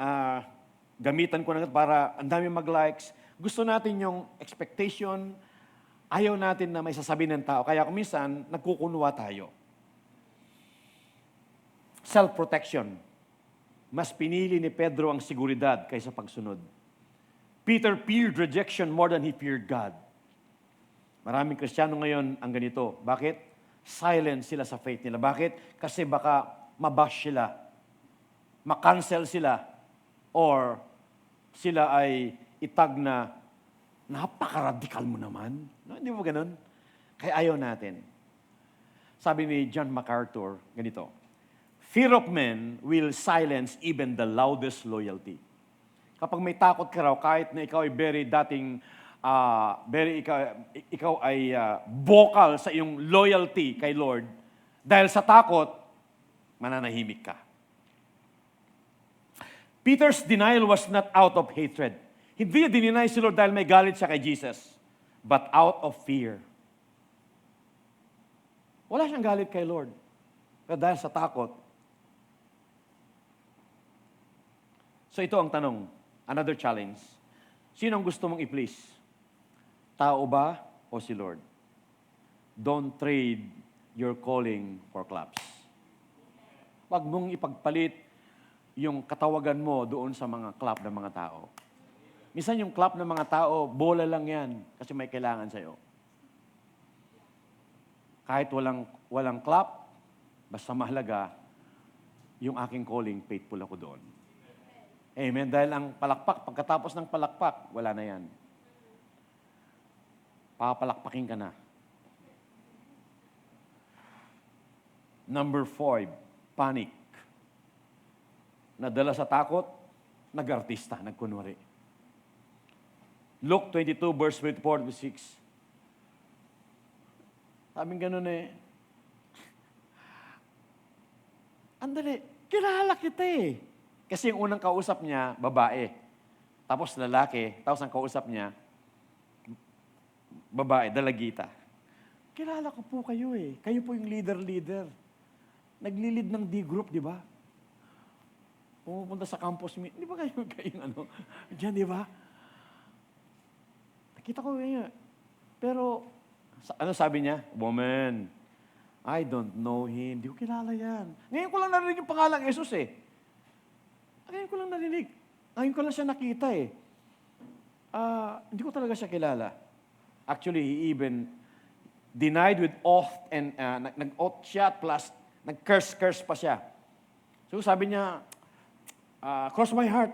gamitan ko na ito para ang dami mag-likes. Gusto natin yung expectation, ayaw natin na may sasabihin ng tao. Kaya kung minsan, nagkukunwa tayo. Self-protection. Mas pinili ni Pedro ang seguridad kaysa pagsunod. Peter feared rejection more than he feared God. Maraming Kristiyano ngayon ang ganito. Bakit? Silent sila sa faith nila. Bakit? Kasi baka mabash sila, makancel sila, or sila ay itag na napaka-radical mo naman. No, hindi mo ganun? Kaya ayaw natin. Sabi ni John MacArthur, ganito, fear of men will silence even the loudest loyalty. Kapag may takot ka raw, kahit na ikaw ay ikaw ay vocal sa iyong loyalty kay Lord, dahil sa takot, mananahimik ka. Peter's denial was not out of hatred. Hindi niya dininay si Lord dahil may galit siya kay Jesus, but out of fear. Wala siyang galit kay Lord, pero dahil sa takot. So ito ang tanong, another challenge. Sino ang gusto mong i-please? Tao ba o si Lord? Don't trade your calling for claps. Huwag mong ipagpalit yung katawagan mo doon sa mga clap ng mga tao. Minsan yung clap ng mga tao, bola lang yan kasi may kailangan sa'yo. Kahit walang clap, basta mahalaga, yung aking calling, faithful ako doon. Amen. Dahil ang palakpak, pagkatapos ng palakpak, wala na yan. Papalakpakin ka na. Number 5, panic. Nadala sa takot, nag-artista, nagkunwari. Luke 22, verse 24-26. Sabing ganun andali, kilala kita eh. Kasi yung unang kausap niya, babae. Tapos lalaki, tapos ang kausap niya, babae, dalagita. Kilala ko po kayo eh. Kayo po yung leader. Nagli-lead ng D-group, di ba? Pumupunta sa campus, di ba kayo diyan, di ba? Nakita ko ngayon. Pero, ano sabi niya? Woman, I don't know him. Di ko kilala yan. Ngayon ko lang narinig yung pangalang Jesus eh. Ngayon ko lang narinig. Ngayon ko lang siya nakita eh. Hindi ko talaga siya kilala. Actually, he even denied with oath and nag-oath siya plus nag-curse pa siya. So sabi niya, cross my heart.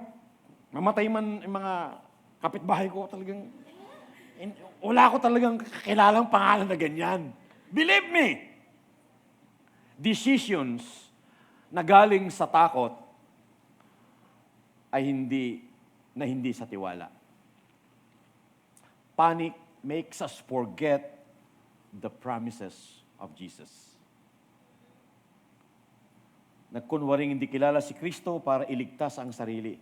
Mamatay man yung mga kapitbahay ko talagang, wala ko talagang kilalang pangalan na ganyan. Believe me! Decisions na galing sa takot ay hindi sa tiwala. Panic makes us forget the promises of Jesus. Nagkunwaring hindi kilala si Kristo para iligtas ang sarili.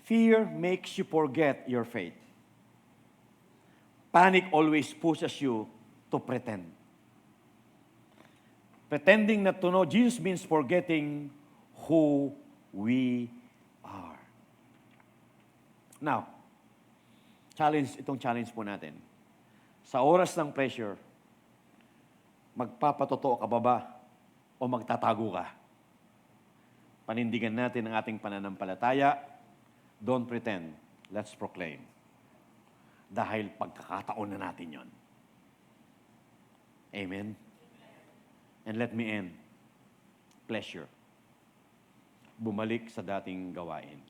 Fear makes you forget your faith. Panic always pushes you to pretend. Pretending not to know Jesus means forgetting who we are. Now, itong challenge po natin. Sa oras ng pressure, magpapatotoo ka ba o magtatago ka? Panindigan natin ang ating pananampalataya. Don't pretend. Let's proclaim. Dahil pagkakataon na natin yon. Amen? And let me end. Pleasure. Bumalik sa dating gawain.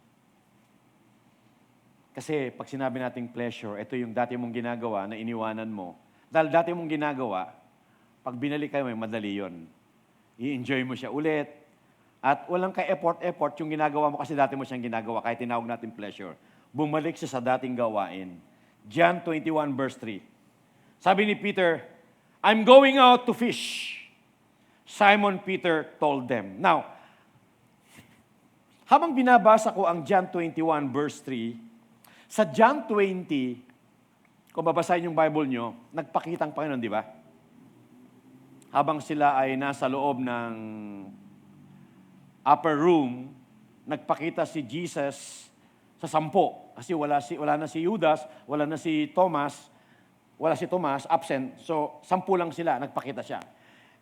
Kasi pag sinabi nating pleasure, ito yung dati mong ginagawa na iniwanan mo. Dahil dati mong ginagawa, pag binalik kayo, may madali yun. I-enjoy mo siya ulit. At walang ka-effort yung ginagawa mo kasi dati mo siyang ginagawa, kahit tinawag natin pleasure. Bumalik siya sa dating gawain. John 21 verse 3. Sabi ni Peter, I'm going out to fish. Simon Peter told them. Now, habang binabasa ko ang John 21 verse 3, sa John 20, kung babasahin yung Bible nyo, nagpakita ang Panginoon, di ba? habang sila ay nasa loob ng upper room, nagpakita si Jesus sa 10. Kasi wala na si Judas, wala na si Thomas, absent. So, 10 lang sila, nagpakita siya.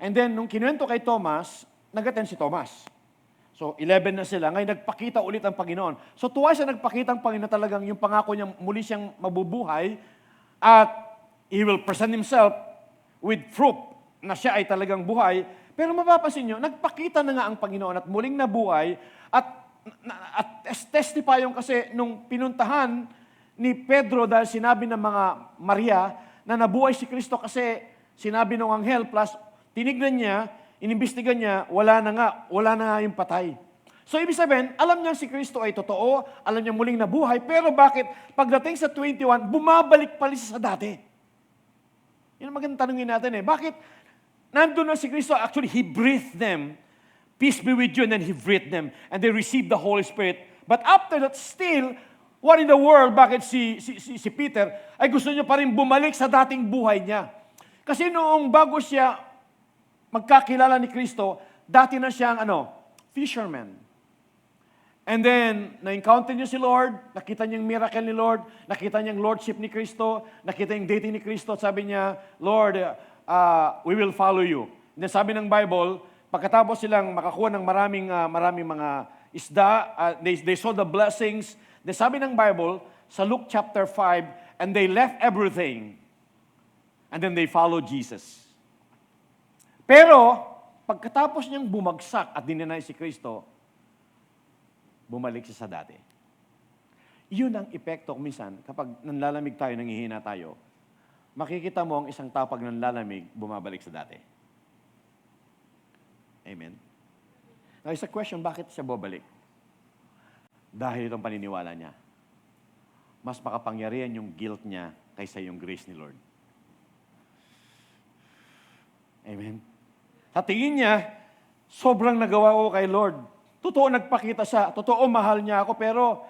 And then, nung kinuwento kay Thomas, nag-attend si Thomas. So, 11 na sila. Ngayon, nagpakita ulit ang Panginoon. So, twice siya nagpakita ang Panginoon talagang yung pangako niya muli siyang mabubuhay at He will present Himself with proof na siya ay talagang buhay. Pero mapapansin nyo, nagpakita na nga ang Panginoon at muling nabuhay at testify yung kasi nung pinuntahan ni Pedro dahil sinabi ng mga Maria na nabuhay si Kristo kasi sinabi ng anghel plus tinignan niya, inimbestigan niya, wala na nga yung patay. So ibig sabihin, alam niya si Kristo ay totoo, alam niya muling nabuhay, pero bakit pagdating sa 21, bumabalik pala siya sa dati? Yan ang magandang tanongin natin Bakit nandun na si Kristo? Actually, He breathed them. Peace be with you, and then He breathed them. And they received the Holy Spirit. But after that, still, what in the world, bakit si Peter ay gusto niya pa rin bumalik sa dating buhay niya? Kasi noong bago siya magkakilala ni Kristo, dati na siyang fisherman. And then, na-encounter niya si Lord, nakita niya yung miracle ni Lord, nakita niya yung lordship ni Kristo, nakita yung deity ni Kristo, sabi niya, Lord, we will follow you. And then sabi ng Bible, pagkatapos silang makakuha ng maraming mga isda, they saw the blessings. Then sabi ng Bible, sa Luke chapter 5, and they left everything, and then they followed Jesus. Pero, pagkatapos niyang bumagsak at dinenay si Kristo, bumalik siya sa dati. Yun ang epekto minsan kapag nanlalamig tayo, nangihina tayo, makikita mo ang isang tao pag nanlalamig, bumabalik sa dati. Amen? Now, isa question, bakit siya bumabalik? Dahil itong paniniwala niya. Mas makapangyarihan yung guilt niya kaysa yung grace ni Lord. Amen? Sa tingin niya, sobrang nagawa ko kay Lord. Totoo nagpakita siya, totoo mahal niya ako, pero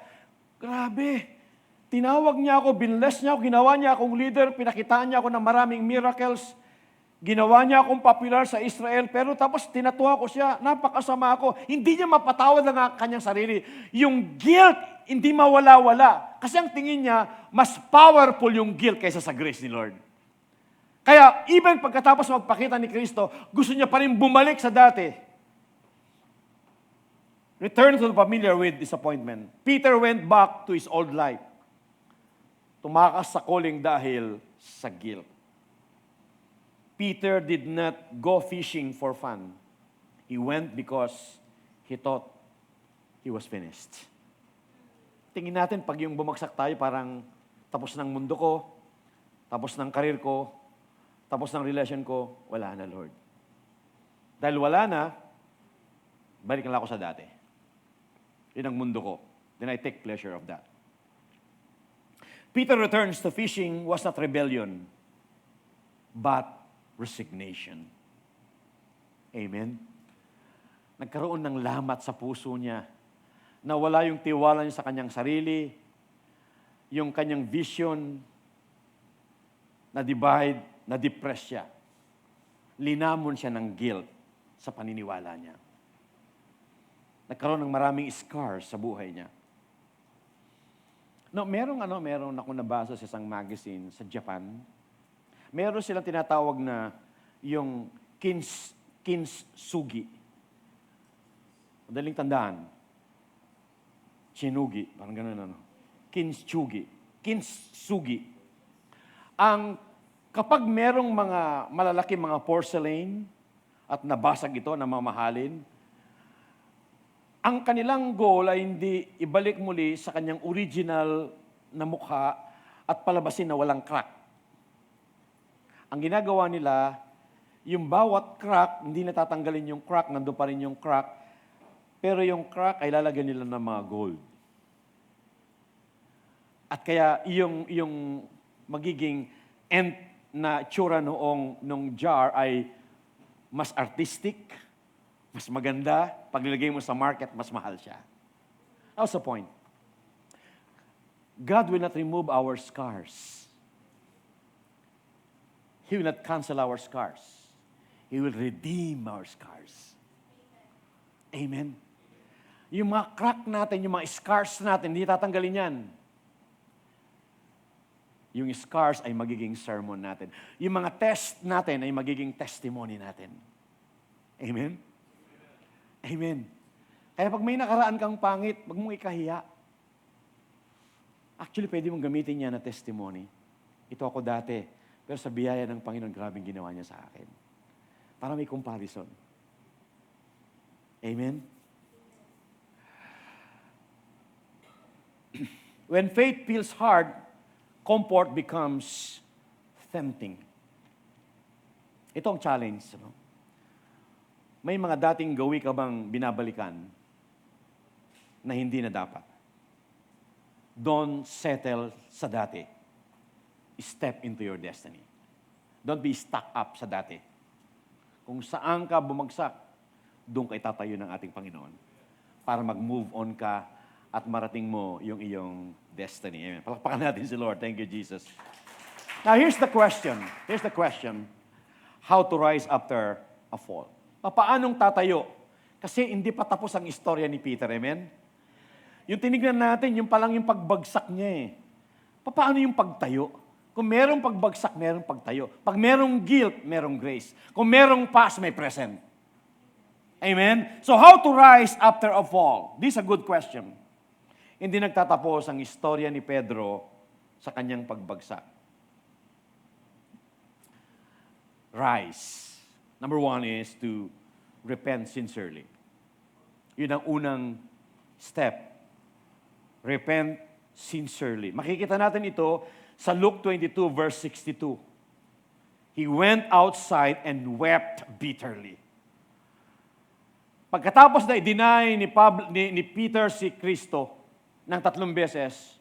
grabe, tinawag niya ako, binless niya ako, ginawa niya akong leader, pinakitaan niya ako ng maraming miracles, ginawa niya akong popular sa Israel, pero tapos tinatuwa ko siya, napakasama ako. Hindi niya mapatawad ang kanyang sarili. Yung guilt, hindi mawala-wala. Kasi ang tingin niya, mas powerful yung guilt kaysa sa grace ni Lord. Kaya, even pagkatapos magpakita ni Kristo, gusto niya pa rin bumalik sa dati. Return to the familiar with disappointment. Peter went back to his old life. Tumakas sa calling dahil sa guilt. Peter did not go fishing for fun. He went because he thought he was finished. Tingin natin, pag yung bumagsak tayo, parang tapos ng mundo ko, tapos ng karir ko, tapos ng relasyon ko, wala na, Lord. Dahil wala na, balik na ako sa dati. Yun ang mundo ko. Then I take pleasure of that. Peter returns to fishing was not rebellion, but resignation. Amen? Nagkaroon ng lamat sa puso niya. Nawala yung tiwala niya sa kanyang sarili, yung kanyang vision, na-divide, na-depress siya. Linamon siya ng guilt sa paniniwala niya. Nagkaroon ng maraming scars sa buhay niya. No, merong ako nabasa sa isang magazine sa Japan. Meron silang tinatawag na yung kintsugi. Madaling tandaan. Chinugi, parang gano'n Kintsugi. Kapag merong mga malalaki mga porcelain at nabasag ito, na mamahalin, ang kanilang goal ay hindi ibalik muli sa kanyang original na mukha at palabasin na walang crack. Ang ginagawa nila, yung bawat crack, hindi natatanggalin yung crack, nandun pa rin yung crack, pero yung crack ay lalagyan nila ng mga gold. At kaya yung magiging end na tsura nung jar ay mas artistic, mas maganda, paglagay mo sa market, mas mahal siya. How's the point? God will not remove our scars. He will not cancel our scars. He will redeem our scars. Amen. Yung mga crack natin, yung mga scars natin, hindi tatanggalin yan. Yung scars ay magiging sermon natin. Yung mga test natin ay magiging testimony natin. Amen? Amen. Kaya pag may nakaraan kang pangit, wag mong ikahiya. Actually, pwede mong gamitin niya na testimony. Ito ako dati, pero sa biyaya ng Panginoon, grabing ginawa niya sa akin. Para may comparison. Amen? When faith feels hard, comfort becomes tempting. Ito ang challenge. No? May mga dating gawi ka bang binabalikan na hindi na dapat? Don't settle sa dati. Step into your destiny. Don't be stuck up sa dati. Kung saan ka bumagsak, doon ka itatayo ng ating Panginoon para mag-move on ka at marating mo yung iyong destiny. Amen. Palakpakan natin si Lord. Thank you, Jesus. Now, here's the question. Here's the question. How to rise after a fall. Paanong tatayo? Kasi hindi pa tapos ang istorya ni Peter. Amen? Yung tinignan natin, yung palang yung pagbagsak niya eh. Paano yung pagtayo? Kung merong pagbagsak, merong pagtayo. Pag merong guilt, merong grace. Kung merong past, may present. Amen? So how to rise after a fall? This is a good question. Hindi nagtatapos ang istorya ni Pedro sa kanyang pagbagsak. Rise. Number one is to repent sincerely. Yun ang unang step. Repent sincerely. Makikita natin ito sa Luke 22 verse 62. He went outside and wept bitterly. Pagkatapos na i-deny ni Peter si Kristo ng 3 beses,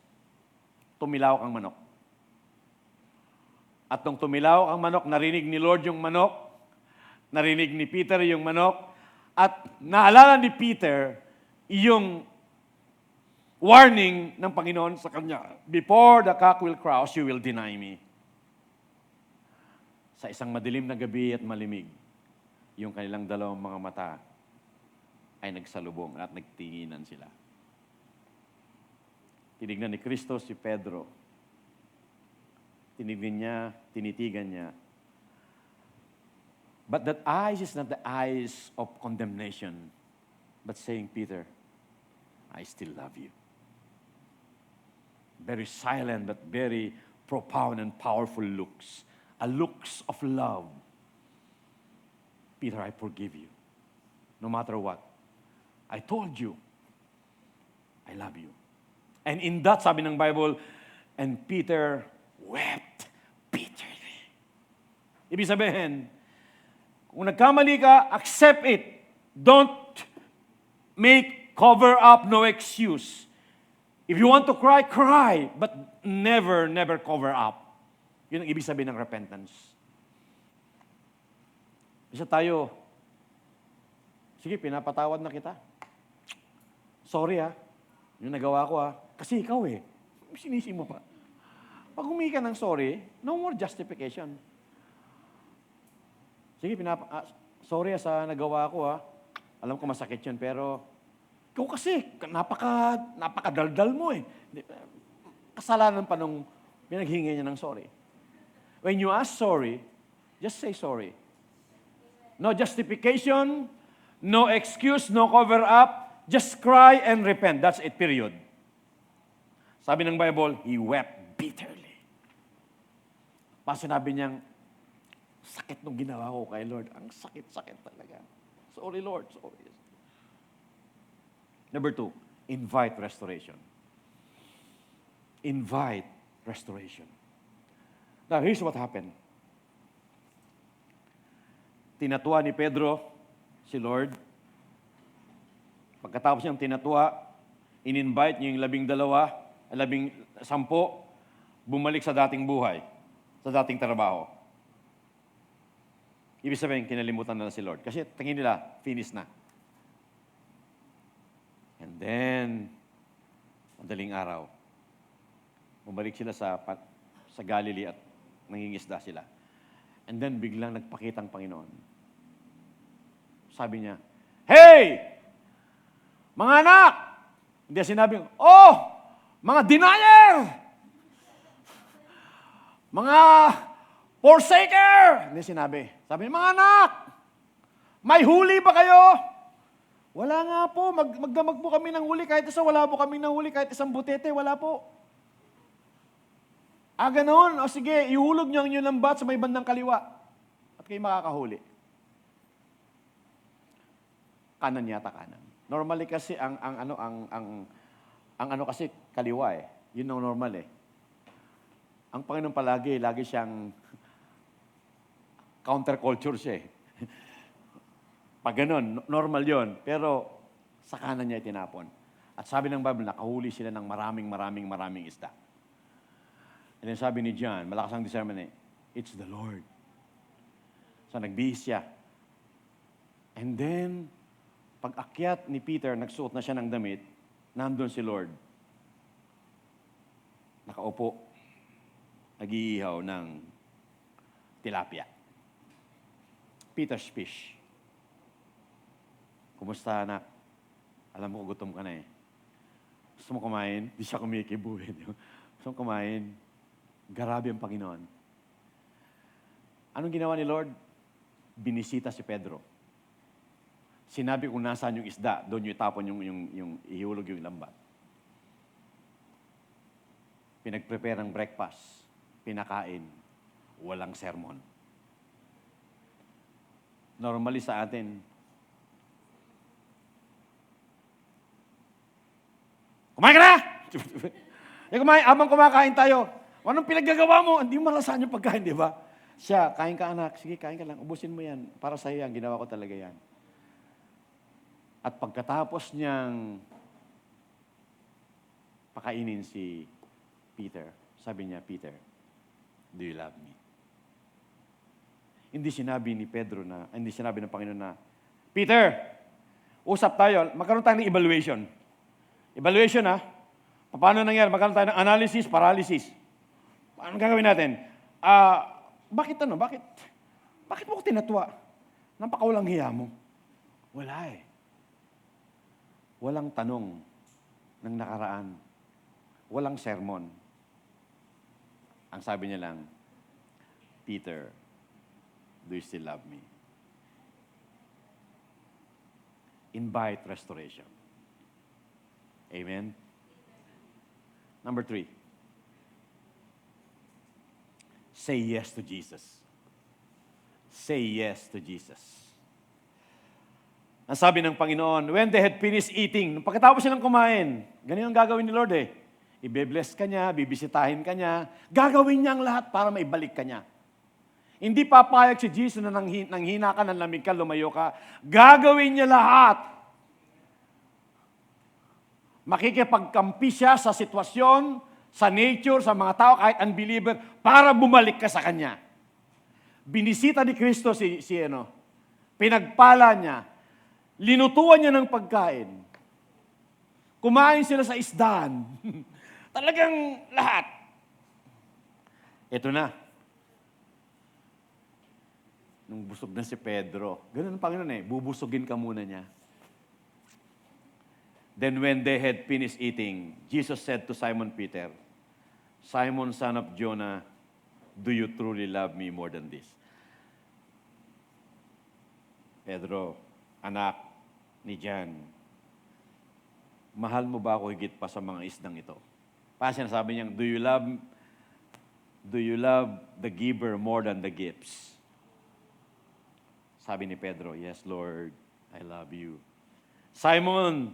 tumilaw ang manok. At nung tumilaw ang manok, narinig ni Lord yung manok, narinig ni Peter yung manok, at naalala ni Peter yung warning ng Panginoon sa kanya, before the cock will crow, you will deny me. Sa isang madilim na gabi at malimig, yung kanilang dalawang mga mata ay nagsalubong at nagtinginan sila. Tinignan ni Kristo si Pedro. Tinignan niya, tinitigan niya. But that eyes is not the eyes of condemnation, but saying, Peter, I still love you. Very silent but very profound and powerful looks. A looks of love. Peter, I forgive you. No matter what. I told you, I love you. And in that, sabi ng Bible, and Peter wept bitterly. Ibig sabihin, kung nagkamali ka, accept it. Don't make cover up, no excuse. If you want to cry, cry. But never, never cover up. Yun ang ibig sabihin ng repentance. Isa tayo, sige, pinapatawad na kita. Sorry yung nagawa ko kasi ikaw sinisi mo pa. Pag humingi ka ng sorry, no more justification. Sige, sorry sa nagawa ko Alam ko masakit yun, pero ikaw kasi, napakadaldal mo Kasalanan pa nung pinaghingi niya ng sorry. When you ask sorry, just say sorry. No justification, no excuse, no cover up. Just cry and repent. That's it, period. Sabi ng Bible, he wept bitterly. Sinabi niyang, sakit nung ginawa ko kay Lord. Ang sakit-sakit talaga. Sorry, Lord. Sorry. Number 2, invite restoration. Invite restoration. Now, here's what happened. Tinatuwa ni Pedro si Lord. Pagkatapos niyang tinatuwa, in-invite niya yung 10, bumalik sa dating buhay, sa dating trabaho. Ibig sabihin, kinalimutan na si Lord. Kasi tingin nila, finish na. And then, madaling araw, bumalik sila sa Galilee at nangingisda sila. And then, biglang nagpakita ang Panginoon. Sabi niya, "Hey! Mga anak!" Hindi sinabi, "Oh! Mga denier! Mga forsaker!" Hindi sinabi. Sabi niya, "Mga anak! May huli ba kayo?" "Wala nga po. Magdamag po kami ng huli kahit isa. Wala po kami ng huli kahit isang butete. Wala po." Ganoon. O sige, ihulog niyo ang inyong lambat sa may bandang kaliwa at kayo makakahuli. Kanan yata, kanan. Normally kasi ang ano kasi kaliwa eh. Yun ang normal eh. Ang Panginoon lagi siyang counterculture siya eh. Pag ganun, normal yon. Pero sa kanan niya itinapon. At sabi ng Bible, nakahuli sila ng maraming isda. And then sabi ni John, malakas ang discernment eh, it's the Lord. So nagbihis siya. And then, pag akyat ni Peter, nagsuot na siya ng damit, nandun si Lord. Nakaupo, nag-iihaw ng tilapia. Peter's fish. "Kumusta, anak? Alam mo, gutom ka na eh. Gusto mo kumain?" Di siya kumikibo eh. Gusto mo kumain? Grabe ang Panginoon. Anong ginawa ni Lord? Binisita si Pedro. Sinabi kung nasaan yung isda, doon yung itapon yung ihulog yung lambat. Pinag-prepare ng breakfast, pinakain, walang sermon. Normally sa atin, "Kumain ka na!" Habang kumakain tayo, "Anong pinaggagawa mo?" Hindi mo malasahan yung pagkain, di ba? Siya, "Kain ka anak." "Sige, kain ka lang. Ubusin mo yan. Para sa'yo yan. Ginawa ko talaga yan." At pagkatapos niyang pakainin si Peter, sabi niya, "Peter, do you love me?" Hindi sinabi ng Panginoon na, "Peter, usap tayo. Magkaroon tayo ng evaluation." Evaluation ha? Paano nangyari? Magkaroon tayo ng analysis, paralysis. Paano gagawin natin? Bakit mo ko tinatwa? Napakawalang hiya mo. Wala eh. Walang tanong ng nakaraan. Walang sermon. Ang sabi niya lang, "Peter, do you still love me?" Invite restoration. Amen? Number 3. Say yes to Jesus. Say yes to Jesus. Ang sabi ng Panginoon, when they had finished eating, pagkatapos silang kumain, ganyan ang gagawin ni Lord eh. Ibe-bless ka niya, bibisitahin ka niya, gagawin niya ang lahat para maibalik ka niya. Hindi papayag si Jesus na nanghina ka, nanlamig ka, lumayo ka. Gagawin niya lahat. Makikipagkampi siya sa sitwasyon, sa nature, sa mga tao, kahit unbeliever, para bumalik ka sa Kanya. Binisita ni Kristo pinagpala niya, linutuan niya ng pagkain. Kumain sila sa isdaan. Talagang lahat. Ito na. Nung busog na si Pedro, ganun ang Panginoon bubusugin ka muna niya. Then when they had finished eating, Jesus said to Simon Peter, "Simon, son of Jonah, do you truly love me more than this?" Pedro, anak ni John, mahal mo ba ako higit pa sa mga isdang ito? Parang sinasabi niyang, do you love the giver more than the gifts? Sabi ni Pedro, "Yes, Lord, I love you." Simon,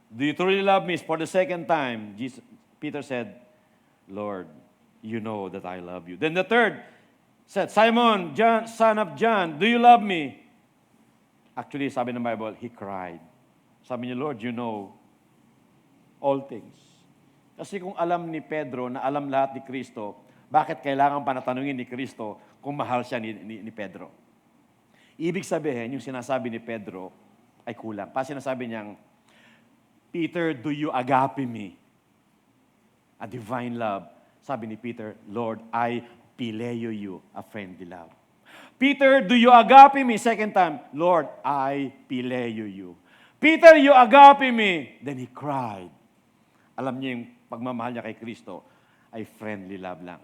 do you truly love me? For the second time, Peter said, "Lord, you know that I love you." Then the third said, "Simon, son of John, do you love me?" Actually, sabi ng Bible, he cried. Sabi niya, "Lord, you know all things." Kasi kung alam ni Pedro na alam lahat ni Kristo, bakit kailangan pa natanungin ni Kristo kung mahal siya ni Pedro? Ibig sabihin, yung sinasabi ni Pedro ay kulang. Pa sinasabi niyang, "Peter, do you agape me?" A divine love. Sabi ni Peter, "Lord, I phileo you, a friendly love." Peter, do you agape me? Second time, Lord, I phileo you. Peter, you agape me. Then he cried. Alam niyo yung pagmamahal niya kay Kristo ay friendly love lang.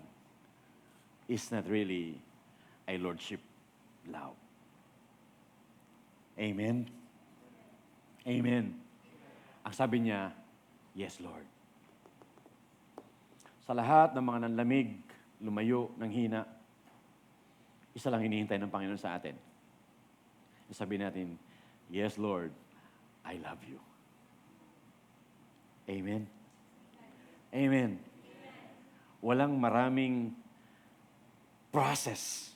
It's not really a lordship love. Amen? Amen. Ang sabi niya, yes, Lord. Sa lahat ng mga nanlamig, lumayo, ng hina, isa lang hinihintay ng Panginoon sa atin. Sabi natin, yes, Lord, I love you. Amen? Amen. Walang maraming process.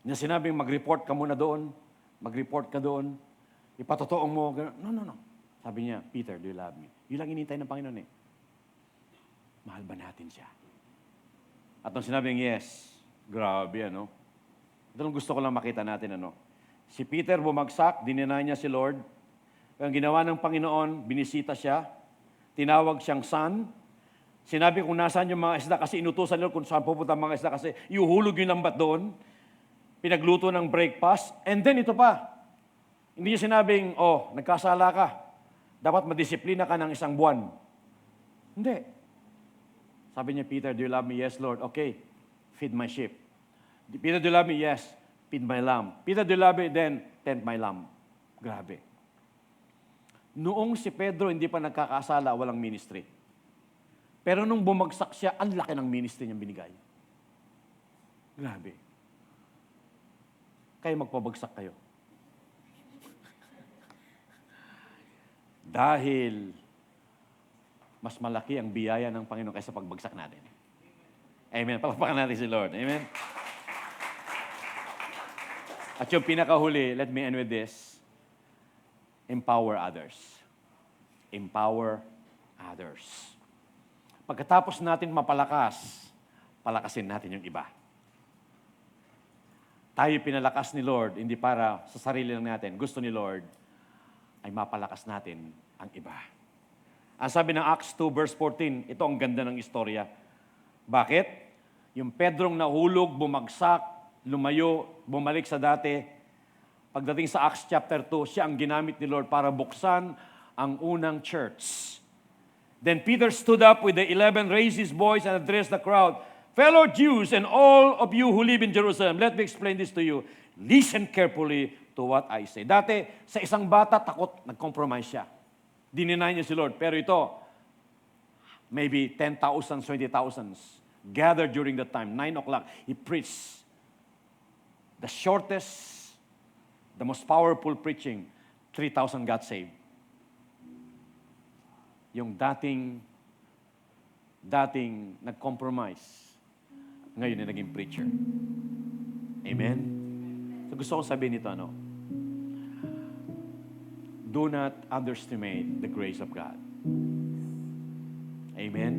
Na sinabing mag-report ka muna doon, mag-report ka doon, ipatotoo mo. No. Sabi niya, Peter, do you love me? Yun lang hinihintay ng Panginoon eh. Mahal ba natin siya? At nung sinabing yes, grabe ano. Ito lang gusto ko lang makita natin ano. Si Peter bumagsak, dininay niya si Lord. Ang ginawa ng Panginoon, binisita siya, tinawag siyang son. Sinabi kung nasaan yung mga isda kasi inutusan nila kung saan pupunta ang mga isda kasi iuhulog yung lambat doon. Pinagluto ng breakfast. And then ito pa, hindi niya sinabing, nagkasala ka. Dapat madisiplina ka ng 1 buwan. Hindi. Sabi niya, Peter, do you love me? Yes, Lord. Okay, feed my sheep. Peter, do you love me? Yes, feed my lamb. Peter, do you love me? Then, tend my lamb. Grabe. Noong si Pedro hindi pa nagkakasala, walang ministry. Pero nung bumagsak siya, ang laki ng ministry niyang binigay. Grabe. Kayo magpabagsak kayo. Dahil mas malaki ang biyaya ng Panginoon kaysa pagbagsak natin. Amen. Palakpakan natin si Lord. Amen. At yung pinakahuli, let me end with this. Empower others. Empower others. Pagkatapos natin mapalakas, palakasin natin yung iba. Tayo pinalakas ni Lord, hindi para sa sarili lang natin. Gusto ni Lord ay mapalakas natin ang iba. Ang sabi ng Acts 2 verse 14, ito ang ganda ng istorya. Bakit? Yung Pedrong nahulog, bumagsak, lumayo, bumalik sa dati. Pagdating sa Acts chapter 2, siya ang ginamit ni Lord para buksan ang unang church. Then Peter stood up with the 11, raised his voice and addressed the crowd. Fellow Jews and all of you who live in Jerusalem, let me explain this to you. Listen carefully to what I say. Dati, sa isang bata, takot, nag-compromise siya. Dininay niya si Lord. Pero ito, maybe 10,000, 20,000 gathered during that time. 9 o'clock, he preached the shortest, the most powerful preaching. 3,000 got saved. Yung dating nag-compromise, ngayon na naging preacher. Amen? So gusto kong sabihin nito, do not underestimate the grace of God. Amen?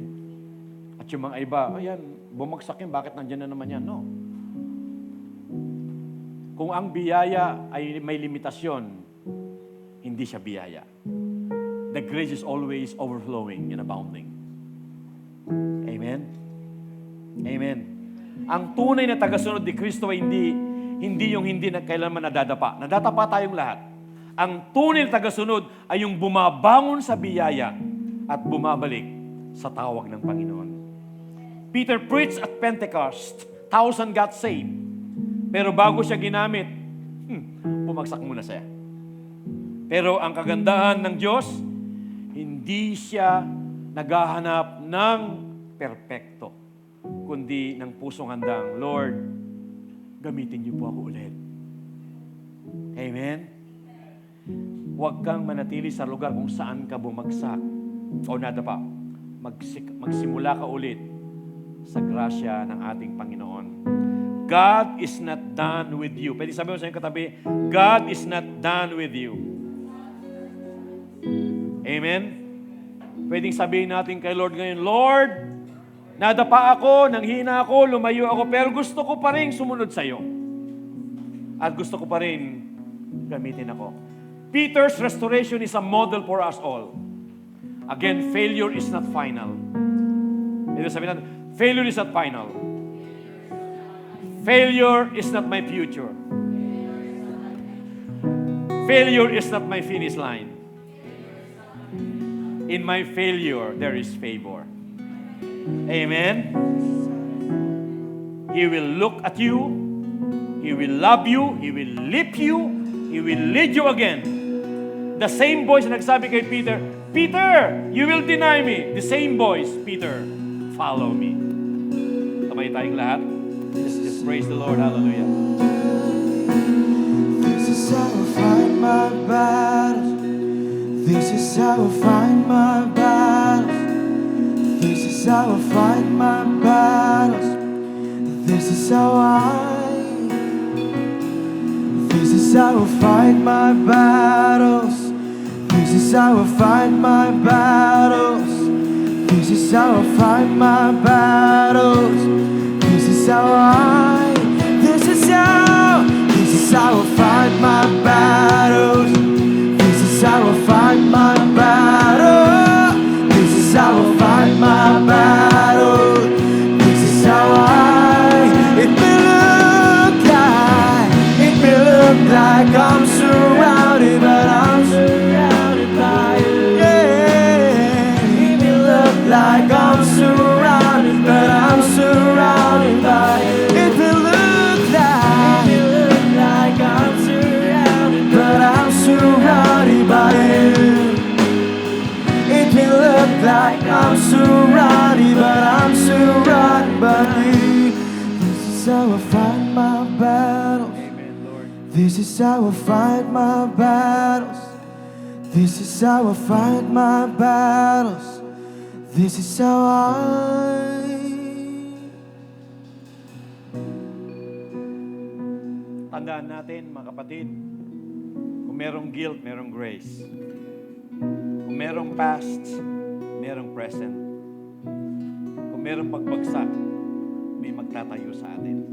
At yung mga iba, ayan, bumagsak yan, bakit nandyan na naman yan? No. Kung ang biyaya ay may limitasyon, hindi siya biyaya. The grace is always overflowing and abounding. Amen? Amen. Ang tunay na tagasunod ni Kristo ay hindi yung hindi na kailanman nadadapa. Nadadapa tayong lahat. Ang tunay na tagasunod ay yung bumabangon sa biyaya at bumabalik sa tawag ng Panginoon. Peter preached at Pentecost. 1,000 got saved. Pero bago siya ginamit, bumagsak muna siya. Pero ang kagandahan ng Diyos, hindi siya naghahanap ng perpekto, kundi ng pusong handang, Lord, gamitin niyo po ako ulit. Amen? Huwag kang manatili sa lugar kung saan ka bumagsak o nadapa. Magsimula ka ulit sa grasya ng ating Panginoon. God is not done with you. Pwede sabihin mo sa iyong katabi, God is not done with you. Amen? Pwedeng sabihin natin kay Lord ngayon, Lord, nadapa ako, nanghina ako, lumayo ako, pero gusto ko pa rin sumunod sa iyo. At gusto ko pa rin gamitin ako. Peter's restoration is a model for us all. Again, failure is not final. Ito sabihin natin, Failure is not final. Failure is not my future. Failure is not my finish line. In my failure, there is favor. Amen. He will look at you. He will love you. He will lift you. He will lead you again. The same voice na nagsabi kay Peter, Peter, you will deny me. The same voice, Peter, follow me. Kamay tayong lahat. Just praise the Lord. Hallelujah. This is how I fight my battles. This is how I fight my battles. This is how I fight my battles. This is how I. This is how I fight my battles. This is how I fight my battles. This is how I fight my battles. This is how I. This is how. This is how I fight my battles. This is how I fight my battle. This is how I fight my battle. This is how I. It may look like. It may look like I'm surrounded, but I'm surrounded by you. Yeah. It may look like I'm surrounded, but I'm surrounded by you. It may look like I'm surrounded, but I'm surrounded by you. It may look like I'm surrounded, but I'm surrounded by you. This is how I fight my battles. Amen, Lord. This is how I fight my battles. This is how I fight my battles. This is how I. Tandaan natin, mga kapatid, kung merong guilt, merong grace. Kung merong past, merong present. Kung merong pagbagsak, may magtatayo sa atin.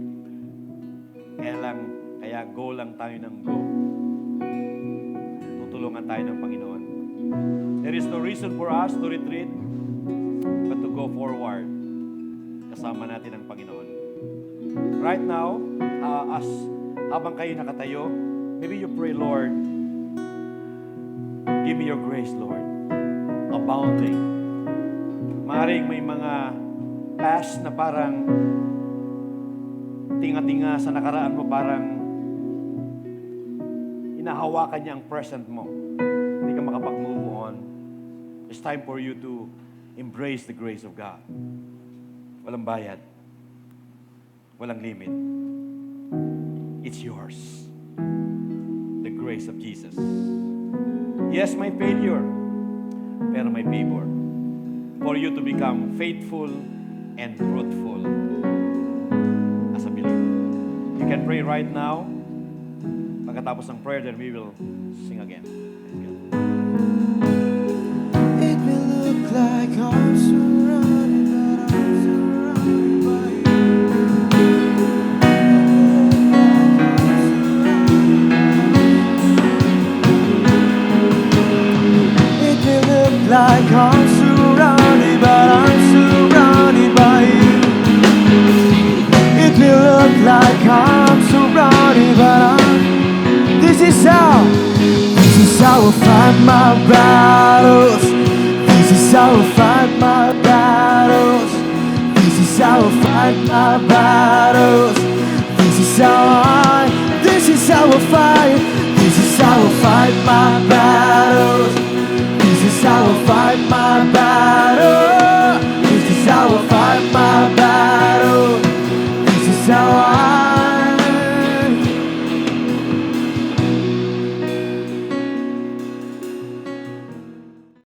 Kaya go lang tayo ng go. Tutulungan tayo ng Panginoon. There is no reason for us to retreat, but to go forward. Kasama natin ang Panginoon. Right now, habang kayo nakatayo, maybe you pray, Lord, give me your grace, Lord, abounding. Maaaring may mga past na parang tinga-tinga sa nakaraan mo, parang inahawakan niya ang present mo. Hindi ka makapag-move on. It's time for you to embrace the grace of God. Walang bayad. Walang limit. It's yours. The grace of Jesus. Yes, my failure, pero may favor. For you to become faithful and fruitful as a believer. You can pray right now. Pagkatapos ng prayer, then we will sing again. It may look like I'm surrounded, but I'm surrounded by you. It may look like I'm surrounded, but I'm surrounded by you. It may look like I'm surrounded, but I'm. This is how I fight my battles. This is how I fight my battles. This is how I fight my battles. This is how I. This is how I fight. This is how I fight my battles. This is how I fight my battles.